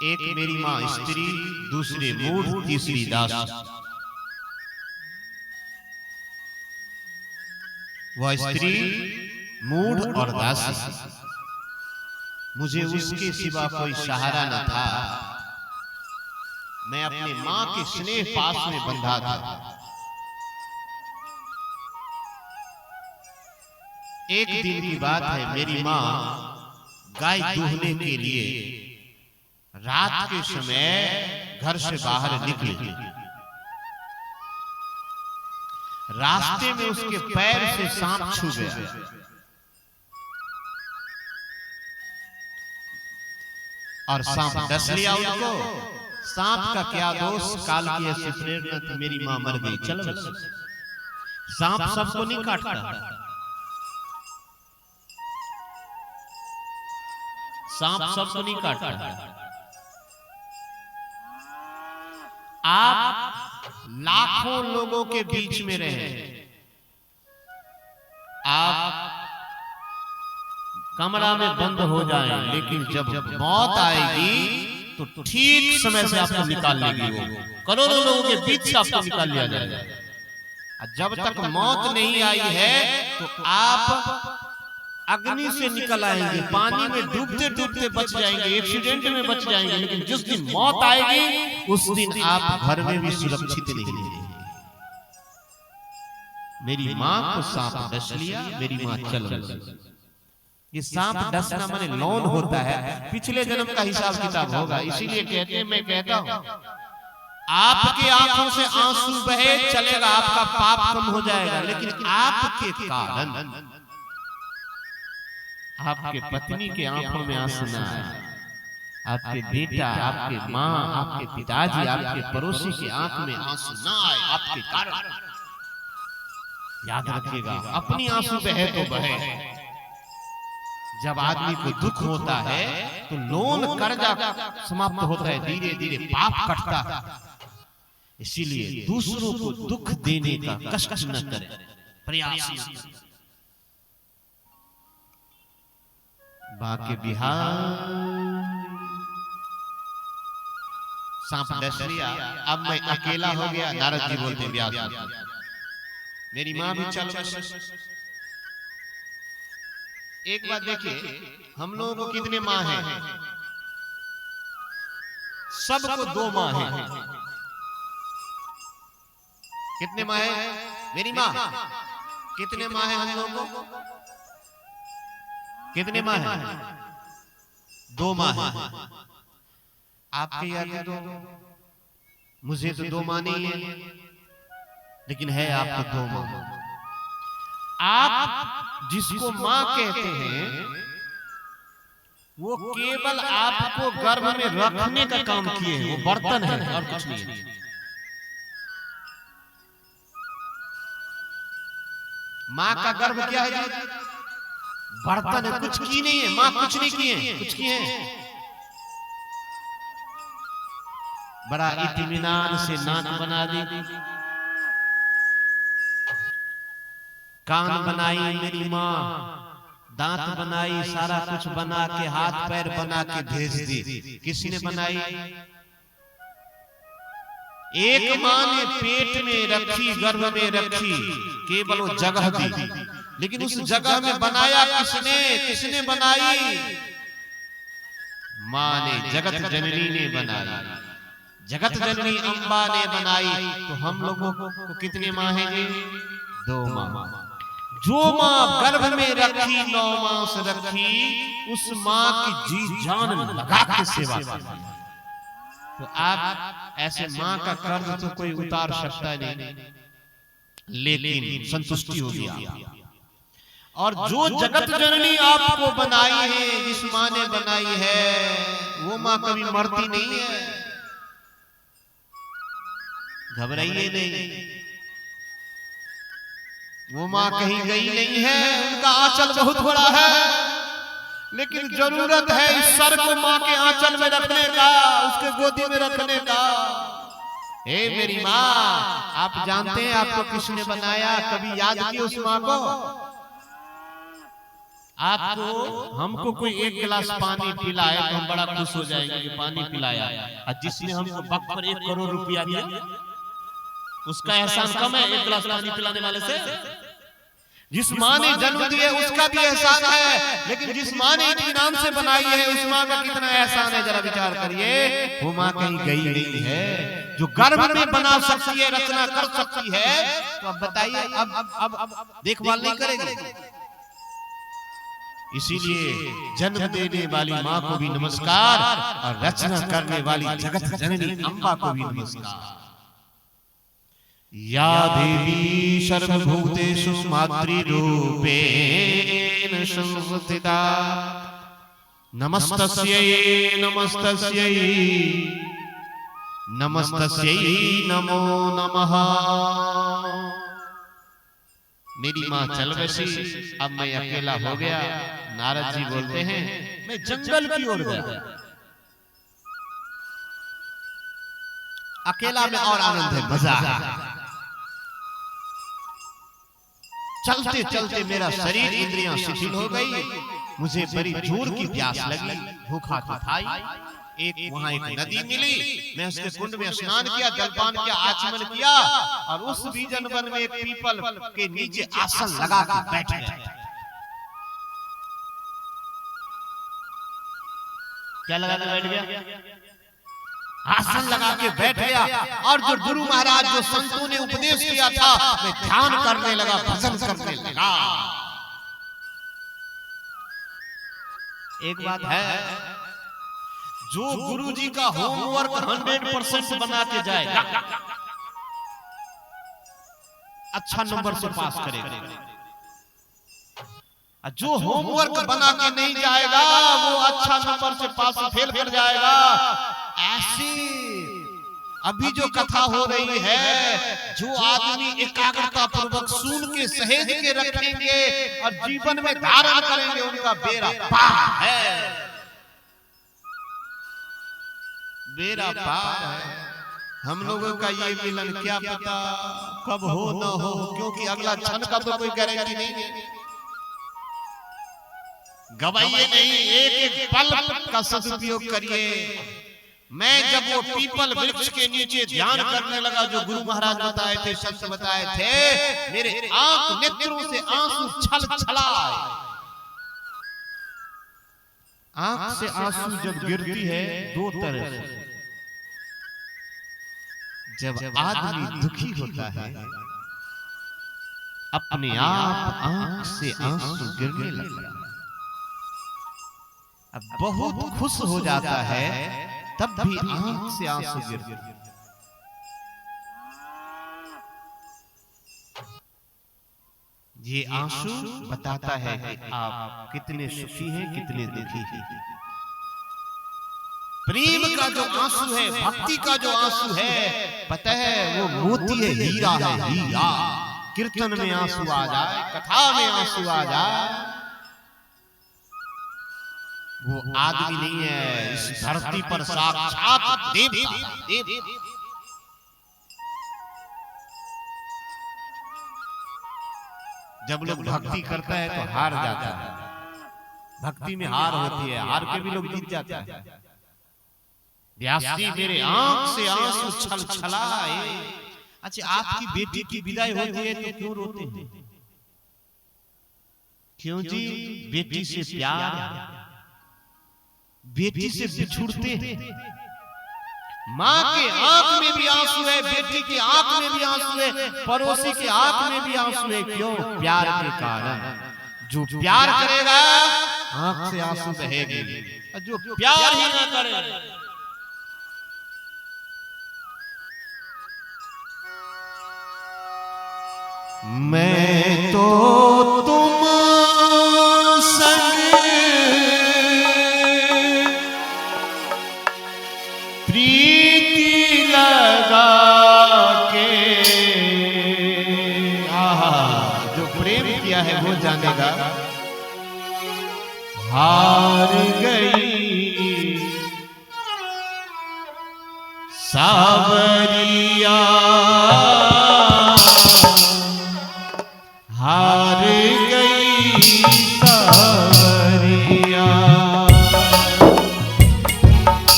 एक मेरी मां स्त्री, दूसरे मूढ़, तीसरी दास। वह स्त्री मूढ़ और दासी, मुझे उसके सिवा कोई सहारा न था। मैं अपनी मां के स्नेह पास में बंधा था। एक दिन की बात है, मेरी मां गाय दूहने के लिए रात के समय घर से बाहर निकली। रास्ते में उसके पैर से सांप छू गया और सांप डस लिया उसको। सांप का क्या दोष, काल की ऐसी प्रेरणा थी, मेरी मां मर गई। चलो, सांप सबको नहीं काटता, सांप सबको नहीं काटता। आप लाखों लोगों के बीच में रहे, आप कमरा में बंद हो जाएं, लेकिन जब मौत आएगी तो ठीक समय से आपको निकाल लेगी। वो करोड़ों लोगों के बीच से आपको निकाल लिया जाएगा। जब तक मौत नहीं आई है तो आप अग्नि से निकल आएंगे, पानी में डूबते डूबते बच जाएंगे, एक्सीडेंट में बच जाएंगे, लेकिन जिस दिन मौत आएगी उस दिन आप घर में भी सुरक्षित नहीं रहेंगे। मेरी मां को सांप डस लिया, मेरी मां चल गई। ये सांप डसना माने लौन होता है, पिछले जन्म का हिसाब किताब होगा। इसीलिए कहते हैं, मैं कहता हूं, आपके आंखों से आंसू बहे चलेगा, आपका पाप कम हो जाएगा, लेकिन आपके कारण आपके पत्नी के आंखों में आंसू ना आए, आपके बेटा, आपके माँ, आपके पिताजी, आपके पड़ोसी के आंख में आंसू ना आए आपके कारण। याद रखिएगा, अपनी आंसू बहे तो बहे। जब आदमी को दुख होता है तो लोन कर्जा समाप्त होता है, धीरे धीरे पाप कटता है। इसीलिए दूसरों को दुख देने का कष्ट न करें, प्रयास बाके बिहार। सांप डस लिया, अब मैं अकेला हो गया। नारद जी बोलते व्यास, मेरी मां भी चल गई। एक बात देखिए, हम लोगों को कितने मां हैं? सबको 2 मां हैं। कितने मां हैं? मेरी मां। कितने मां हैं हम लोगों को? कितने मां हैं? 2 मां हैं। आपके याद 2? मुझे तो 2 मां नहीं है, लेकिन है आपको 2 मां। आप जिसको मां कहते हैं वो केवल आपको गर्भ में रखने का काम किए हैं, वो बर्तन है और कुछ नहीं है। माँ का गर्भ क्या है जी? बर्तन है, कुछ की नहीं है माँ, कुछ नहीं किए, कुछ किए बड़ा इत्मीनान से नाक बना दी, कान बनाई मेरी माँ, दांत बनाई, सारा कुछ बना के हाथ पैर बना के भेज दी। किसने बनाई? एक माँ ने पेट में रखी, गर्भ में रखी, केवल वो जगह दी, लेकिन उस जगह में बनाया किसने? किसने बनाई? माँ ने, जगत जननी ने बनाई, जगत जननी अम्बा ने बनाई। तो हम लोगों को कितने माँ हैं जी? 2 माँ। जो माँ गर्भ में रखी, 9 मास रखी, उस माँ की जी जान लगा के सेवा करती है। तो आप ऐसे माँ का कर्ज तो कोई उतार सकता नहीं, लेकिन संतुष्टि होगी आप। और जो जगत जननी आपको बनाई है, जिस माँ ने बनाई है, वो माँ कभी मरती नहीं है, घबराइए नहीं। वो माँ कहीं गई नहीं है, उनका आंचल बहुत बड़ा है, लेकिन जरूरत है इस सर को माँ के आंचल में रखने का, उसके गोदी में रखने का। हे मेरी माँ, आप जानते हैं आपको किसने बनाया? कभी याद किए उस माँ को? आपको, हमको कोई एक गिलास पानी पिलाए तो हम बड़ा खुश हो जाएंगे कि पानी पिलाया, और जिसने हमको वक्त पर 1 करोड़ रुपया दिया, उसका एहसान कम है 1 गिलास पानी पिलाने वाले से? जिस माँ ने जन्म दिया उसका भी एहसान है, लेकिन जिस माँ ने इत्मीनान से बनाई है, उस माँ का कितना एहसान है, जरा विचार करिए। वो माँ कहीं गई नहीं है, जो गर्भ में बना सकती है, रचना कर सकती है। तो अब बताइए, अब देखभाल नहीं करेगी? इसीलिए जन्म देने वाली माँ को भी नमस्कार, और रचना करने वाली जगत जननी अम्बा को भी नमस्कार। या देवी सर्वभूतेषु मातृरूपेण संस्थिता, नमस्तस्यै नमस्तस्यै नमस्तस्यै नमो नमः। मेरी माँ चल बसी, अब मैं अकेला हो गया। नारद जी बोलते हैं, मैं जंगल की ओर गया, अकेला में और आनंद है, मजा है। चलते चलते मेरा शरीर, इंद्रियां शिथिल हो गई, मुझे बड़ी जोर की प्यास लगी, भूखा तो था ही। वहां एक नदी मिली, मैं उसके कुंड में स्नान किया, जलपान किया, आचमन किया, और उस बीजन वन में एक पीपल के नीचे आसन लगा कर बैठ गया। क्या लगा के बैठ गया? आसन लगा के बैठ गया। और जो गुरु महाराज, जो संतों ने उपदेश किया था, मैं ध्यान करने लगा, भजन करने लगा। एक बात है, जो गुरु जी का होमवर्क 100% बना के जाएगा, अच्छा नंबर से पास करेगा। जो होमवर्क बना के नहीं जाएगा, वो अच्छा नंबर से पास फेल कर जाएगा। ऐसी अभी जो कथा हो रही है, जो आदमी एकाग्रता पूर्वक सुन के सहेज के रखेंगे और जीवन में धारण करेंगे, उनका बेड़ा पार है, बेड़ा पार है। हम लोगों का ये मिलन क्या पता कब हो न हो, क्योंकि अगला क्षण का तो कोई गारंटी नहीं है। गवाइए नहीं, एक एक पल का सदुपयोग करिए। मैं जब वो पीपल वृक्ष के नीचे ध्यान करने लगा, जो गुरु महाराज बताए थे, संत बताए थे, मेरे आंख नेत्रों से आंसू छल छलाए। आंख से आंसू जब गिरती है दो तरह से, जब आदमी दुखी होता है, अपने आप आंख से आंसू गिरने लगता है। अब बहुत खुश हो जाता है, तब भी आंख से आंसू गिरते हैं। ये आंसू बताता है कि आप कितने सुखी हैं, कितने दुखी हैं। प्रेम का जो आंसू है, भक्ति का जो आंसू है, पता है वो मोती है, हीरा है, हीरा। कीर्तन में आंसू आ जाए, कथा में आंसू आ जाए, वो आदमी नहीं है, इस धरती पर साक्षात देवता। जब लोग भक्ति करता है तो हार जाता है, भक्ति में हार होती है, हार के भी लोग जीत जाते हैं। व्यास जी मेरे आंख से आंसू छल छलाए। अच्छा, आपकी बेटी की विदाई होती है तो क्यों रोते हैं? क्यों जी? बेटी से प्यार, बेटी से बिछुड़ते हैं। माँ के आंख में भी आंसू है, बेटी की आंख में भी आंसू है, पड़ोसी की आंख में भी आंसू है। क्यों? प्यार के कारण। जो प्यार करेगा आंख से आंसू बहेंगे, जो प्यार ही ना करे। मैं तो तुम संग प्रीति लगा के, जो प्रेम किया है वो जानेगा। हार गई सावरिया, हार गई सावरिया।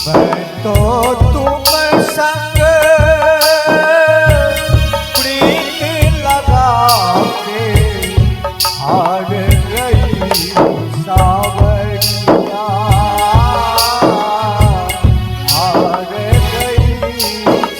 मैं तो तुम संग प्रीति लगा के हार गई सावरिया, हार गई सावरिया।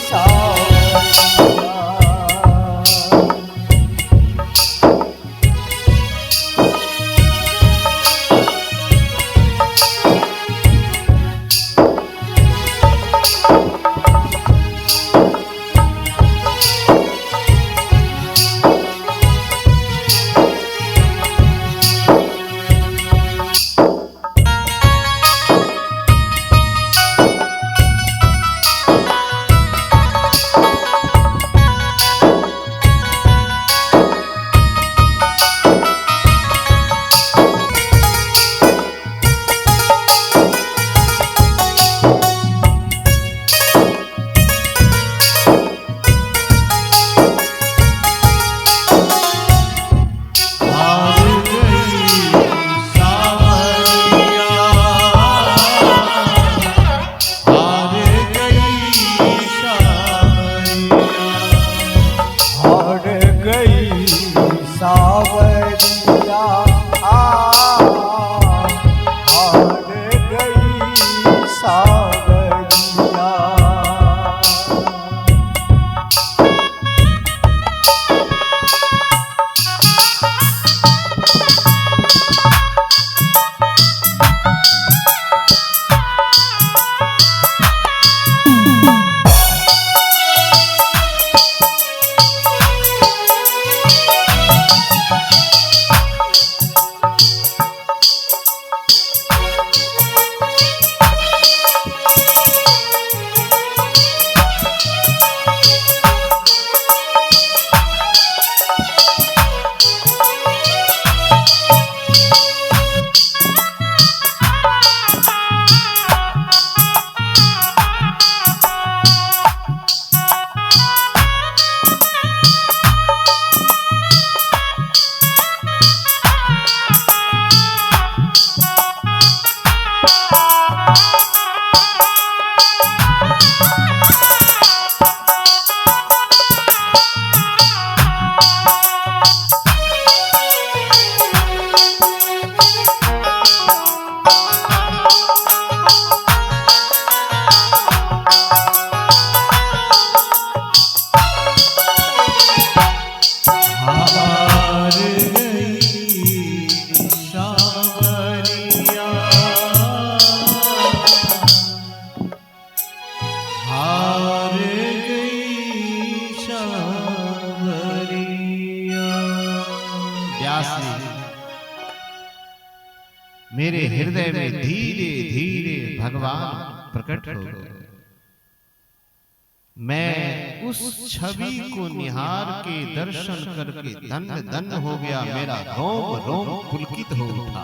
मेरे हृदय में धीरे धीरे भगवान प्रकट हो गए। मैं उस छवि को निहार के दर्शन करके धन्य धन्य हो गया, मेरा रोम रोम पुलकित हो उठा,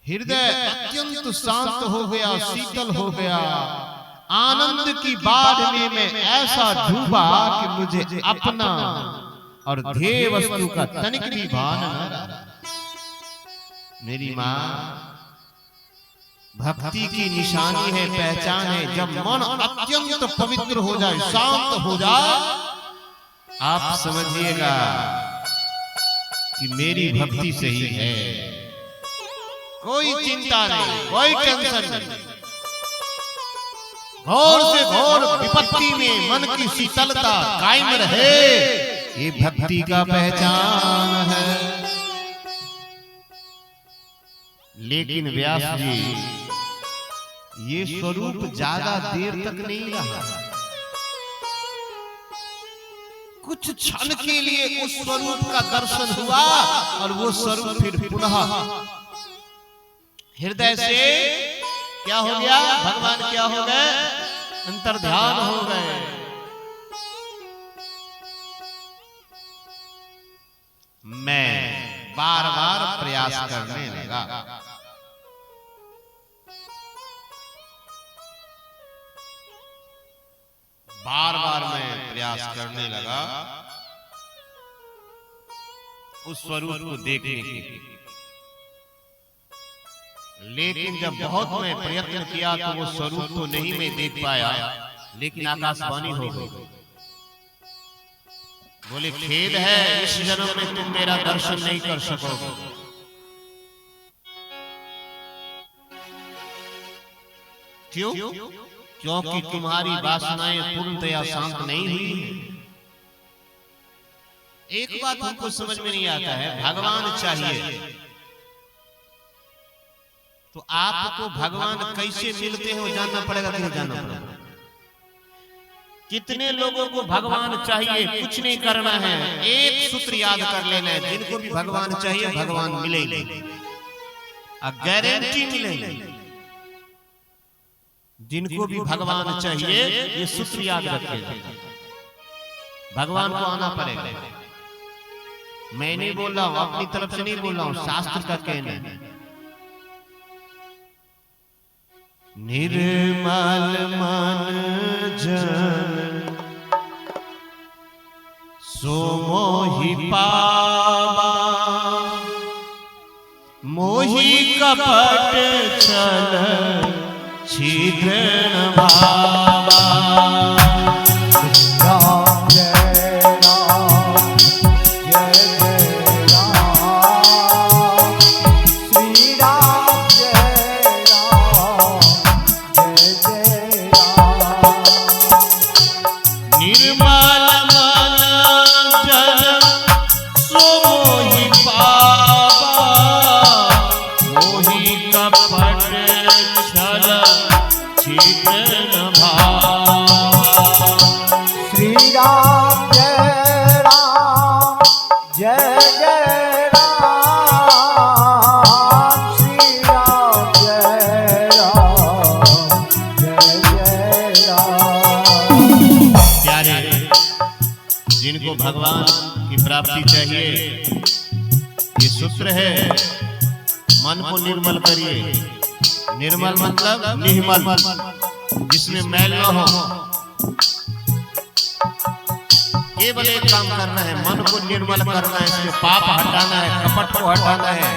हृदय अत्यंत शांत हो गया, शीतल हो गया। आनंद की बाढ़ में मैं ऐसा डूबा कि मुझे अपना और ध्येय वस्तु का तनिक भी भान न रहा। मेरी माँ भक्ति की निशानी है, पहचान है। जब मन अत्यंत पवित्र हो जाए, शांत हो जाए, आप समझिएगा कि मेरी भक्ति सही है। कोई चिंता नहीं, कोई टेंशन नहीं। घोर से घोर विपत्ति में मन की शीतलता कायम रहे, ये भक्ति का पहचान है। लेकिन व्यास जी, ये स्वरूप ज्यादा देर तक नहीं रहा। कुछ क्षण के लिए उस स्वरूप का दर्शन हुआ और वो स्वरूप फिर पुनः हृदय से क्या हो गया? भगवान क्या हो गए? अंतर्ध्यान हो गए। मैं बार बार प्रयास करने लगा। बार बार मैं प्रयास करने लगा उस स्वरूप को देखने के। लेकिन जब बहुत मैं प्रयत्न किया तो वो स्वरूप तो नहीं मैं देख पाया। लेकिन आकाशवाणी हो गई, बोले खेद है, इस जन्म में तुम मेरा दर्शन नहीं कर सकोगे। क्यों? क्योंकि तुम्हारी वासनाएं पूर्णतया शांत नहीं हुई। एक बात हमको समझ में नहीं आता है, भगवान चाहिए तो आपको भगवान कैसे मिलते हैं वो जानना पड़ेगा। क्यों जानना पड़ेगा? कितने लोगों को भगवान चाहिए, कुछ नहीं करना है, एक सूत्र याद कर लेना है, जिनको भी भगवान चाहिए भगवान मिलेंगे, गारंटी मिलेंगे। जिनको भी भगवान चाहिए ये सूत्र याद रखें, भगवान को आना पड़ेगा। मैं नहीं बोल रहा हूं, अपनी तरफ से नहीं बोल रहा हूं, शास्त्र का कहना है। निर्मल मन जन सो मोहि पावा, मोहि कपट छल छिद्र न भावा। राम जय राम, जय जय राम, श्री राम जय राम, जय जय राम। निर्मल मन जन सो मोहि पावा, मोहि कपट छल छिद्र न भावा। श्री राम जय राम, जय जय राम, श्री राम जय राम, जय जय राम। प्यारे, जिनको भगवान की प्राप्ति चाहिए ये सूत्र है, मन को निर्मल करिए। निर्मल मतलब निर्मल, जिसमें मैल न हो। केवल एक काम करना है, मन को निर्मल करना है, इसमें पाप हटाना है, कपट को हटाना है।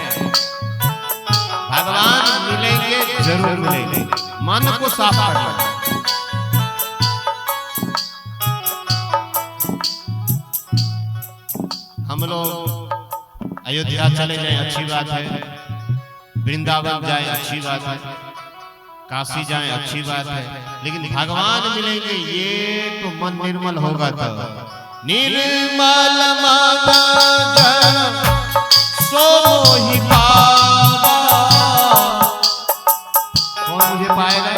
भगवान मिलेंगे, जरूर मिलेंगे। मन को साफ करना है। हम लोग अयोध्या चले जाएं अच्छी बात है, वृंदावन जाएं अच्छी बात है, काशी जाएं अच्छी बात है, लेकिन भगवान मिलेंगे ये तो मन निर्मल होगा। तब निर्मल मन जन सो मोहि पावा। कौन मुझे पाएगा?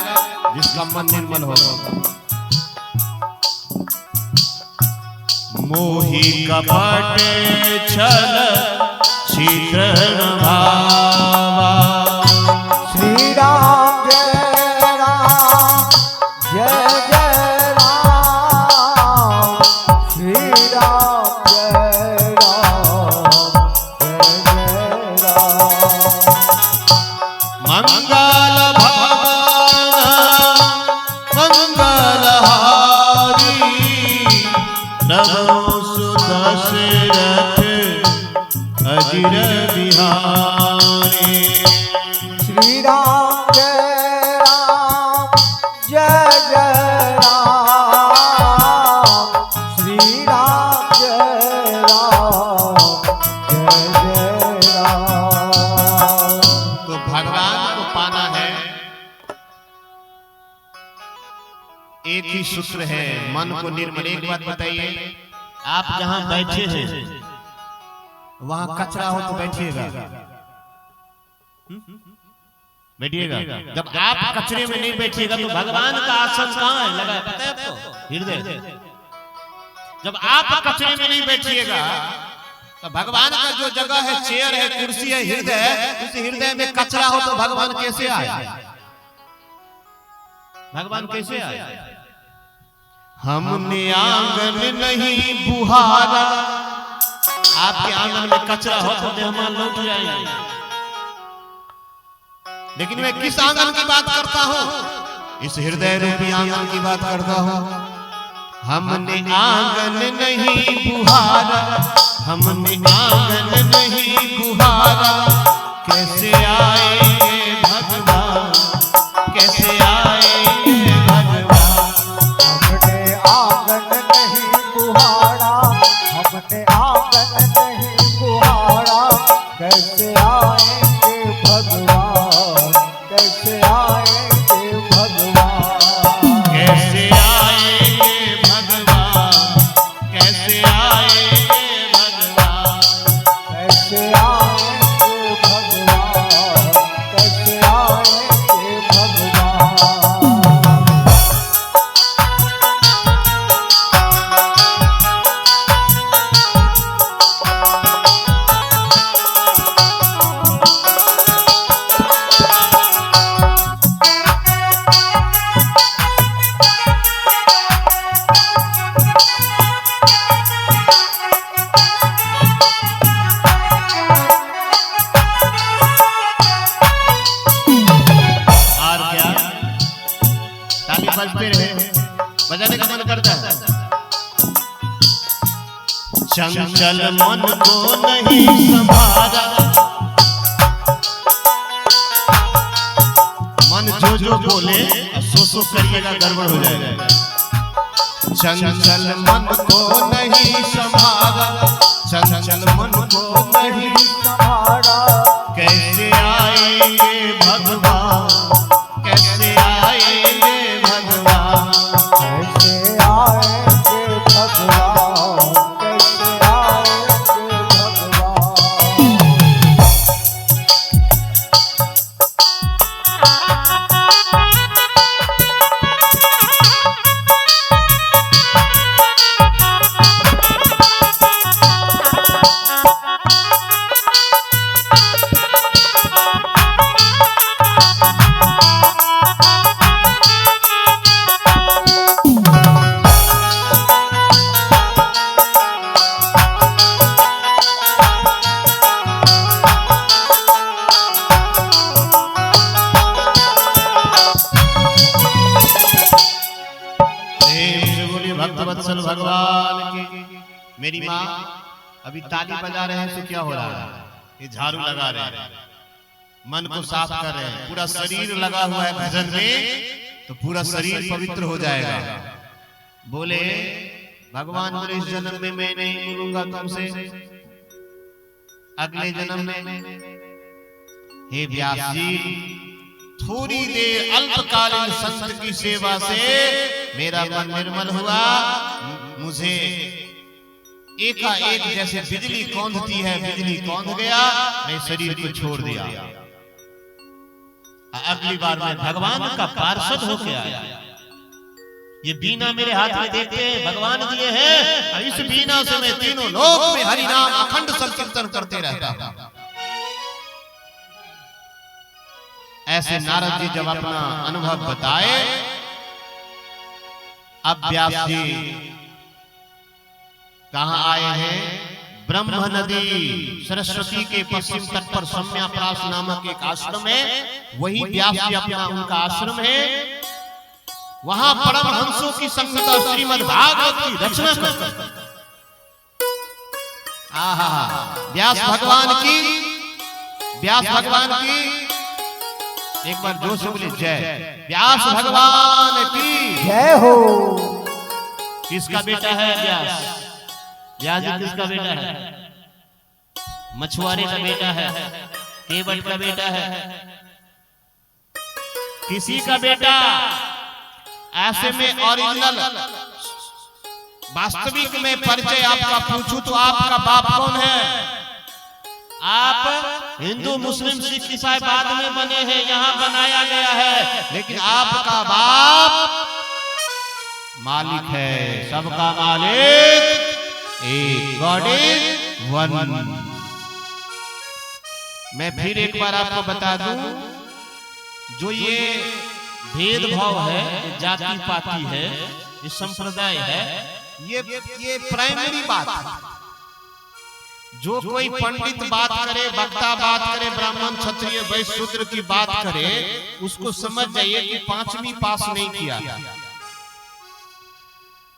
जिसका मन निर्मल होगा। मोहि कपट छल छिद्र न भावा। श्री राम जय राम, जय जय बिहारी। श्री राम जय राम, श्री राम जय राम, जय राम। तो भगवान को पाना है, एक ही सूत्र है, मन को निर्मल। एक बात बताइए, आप जहां बैठे हैं वहां कचरा हो तो बैठिएगा, बैठिएगा। जब आप कचरे में नहीं बैठिएगा तो भगवान का आसन कहाँ है लगा है, पता है आपको? हृदय। जब आप कचरे में नहीं बैठिएगा तो भगवान का जो जगह है, चेयर है, कुर्सी है, हृदय, उस हृदय में कचरा हो तो भगवान कैसे आए? भगवान कैसे आए? हमने आंगन नहीं बुहारा, आपके आंगन में कचरा हो तो मेहमान लौट जाएंगे। लेकिन मैं किस आंगन की बात करता हूं? इस हृदय रूपी आंगन की बात करता हूं। हमने आंगन नहीं बुहारा, हमने आंगन नहीं बुहारा, कैसे आएंगे भगवान, कैसे आएंगे भगवान। हमने आंगन नहीं बुहारा, हमने आंगन नहीं बुहारा, कैसे आएंगे भगवान, कैसे आएंगे भगवान, कैसे आएंगे भगवान, कैसे आएंगे भगवान, कैसे आएंगे भगवान, कैसे आएंगे भगवान। और क्या ताली बजते रहे, बजाने का मन करता है। चंचल मन को नहीं संभाला, मन जो बोले सो करिएगा, गड़बड़ हो जाएगा। चंचल मन को नहीं संभाला, चंचल मन को नहीं संभारा, कैसे आएंगे भगवान, कैसे आएंगे भगवान, कैसे आएंगे भगवान, कैसे आएंगे भगवान। भक्तवत्सल भगवान की। मेरी माँ अभी ताली बजा रहे हैं तो क्या हो रहा है? ये झाड़ू लगा रहे हैं, मन को साफ कर रहे हैं। पूरा शरीर लगा हुआ है भजन में, तो पूरा शरीर पवित्र हो जाएगा। बोले भगवान बोले इस जन्म में मैं नहीं मिलूंगा तुमसे, अगले जन्म में। हे व्यास जी, थोड़ी देर अल्पकालीन संत की सेवा से मेरा मन निर्मल हुआ। मुझे एकाएक जैसे बिजली कौंधती है, बिजली कौंध गया, मैं शरीर को छोड़ दिया। अगली बार मैं भगवान का पार्षद होके आया। ये बीना मेरे हाथ में देखते हैं, भगवान दिए हैं। इस बीना से मैं तीनों लोक में हरि नाम अखंड संकीर्तन करते रहता हूं। ऐसे नारद जी जब अपना अनुभव बताए, अब व्यास जी कहां आए हैं? ब्रह्म नदी सरस्वती के पश्चिम तट पर सम्याप्रास नामक एक आश्रम है, वही व्यास जी अपना उनका आश्रम है। वहां परमहंसों की संगता श्रीमद् भागवत की रचना करते। आहा, व्यास भगवान की व्यास भगवान की एक बार जोर से बोले जय। व्यास भगवान की जय हो। किसका बेटा है व्यास? व्यास जी किसका बेटा है? मछुआरे का बेटा है, केवट का बेटा है, किसी का बेटा? ऐसे में ओरिजिनल वास्तविक में परिचय आपका पूछूं तो आपका बाप कौन है? आप हिंदू मुस्लिम सिख ईसाई बाद में बने हैं, यहाँ बनाया गया है, लेकिन आपका बाप मालिक है, सबका मालिक एक, गॉड इज वन। मैं फिर एक बार आपको बता दूं, जो ये भेदभाव है, जाति पाति है, ये संप्रदाय है, ये प्राइमरी बात है। जो कोई पंडित बात करे, वक्ता बात करे, ब्राह्मण क्षत्रिय वैश्य शूद्र की बात करे, उसको समझ जाइए कि 5वीं पास नहीं किया।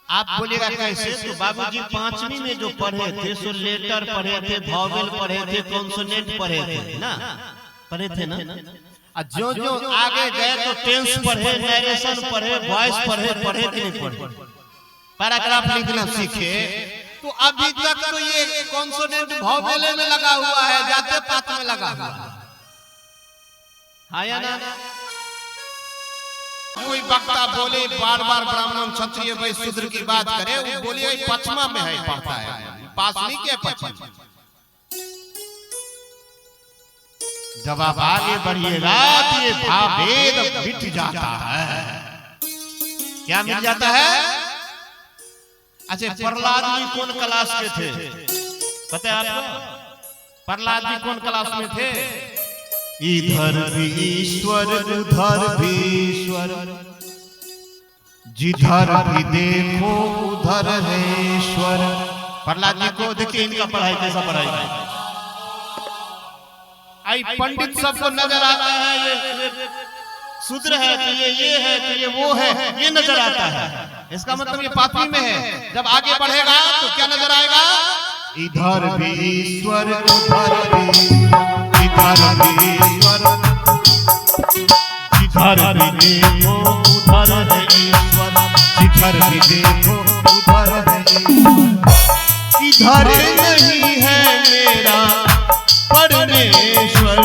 आप बोलेगा कैसे? तो बाबूजी 5वीं में जो पढ़े थे सो लेटर पढ़े थे, वॉवेल पढ़े थे, कॉन्सोनेंट पढ़े थे ना, पढ़े थे ना। जो जो आगे गए तो टेंस पढ़े, नरेशन पढ़े, वॉइस पढ़े, पढ़े कि नहीं पढ़े? पैराग्राफ लिखना सीखे। तो अभी तक तो ये कॉन्सोनेंट वॉवेल में लगा हुआ है, जाते पात में लगा हुआ है, हाँ या ना? कोई वक्ता बोले बार बार ब्राह्मण क्षत्रिय वैश्य शूद्र की बात करे, वो बोलिए 5वां में है, पढ़ता है, पास नहीं किया 5वां। जब आप आगे बढ़िएगा तो ये भावेद मिट जाता है। क्या मिट जाता है? अच्छा, प्रहलाद जी कौन क्लास के थे पता है आपको? प्रहलाद जी कौन क्लास में थे? इधर भी ईश्वर उधर भी ईश्वर, जिधर भी देखो उधर है ईश्वर। प्रहलाद जी को देखिए, इनका पढ़ाई कैसा पढ़ाई है। आई पंडित सबको नजर आता है, ये शूद्र है तो ये है तो ये वो है, ये नजर आता है। इसका मतलब ये पापी में है। जब आगे बढ़ेगा तो क्या नजर आएगा? इधर भी ईश्वर उधर भी, इधर भी ईश्वर, जिधर भी देखो उधर है ईश्वर, जिधर भी देखो उधर है ईश्वर। इधर नहीं है मेरा परमेश्वर,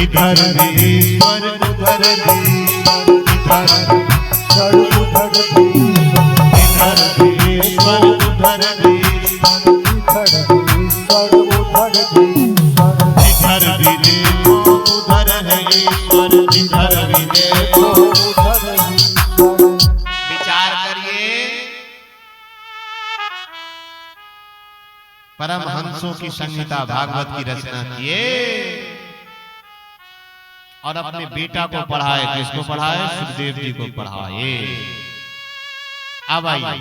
इधर भी ईश्वर उधर भी ईश्वर, इधर भी ईश्वर उधर भी ईश्वर, जिधर भी देखो उधर है ईश्वर, जिधर भी देखो उधर है ईश्वर। विचार करिए, परमहंसों की संहिता भागवत की रचना किए और अपने बेटा को पढ़ाए। किसको पढ़ाए? सुखदेव जी को पढ़ाए। अब आइए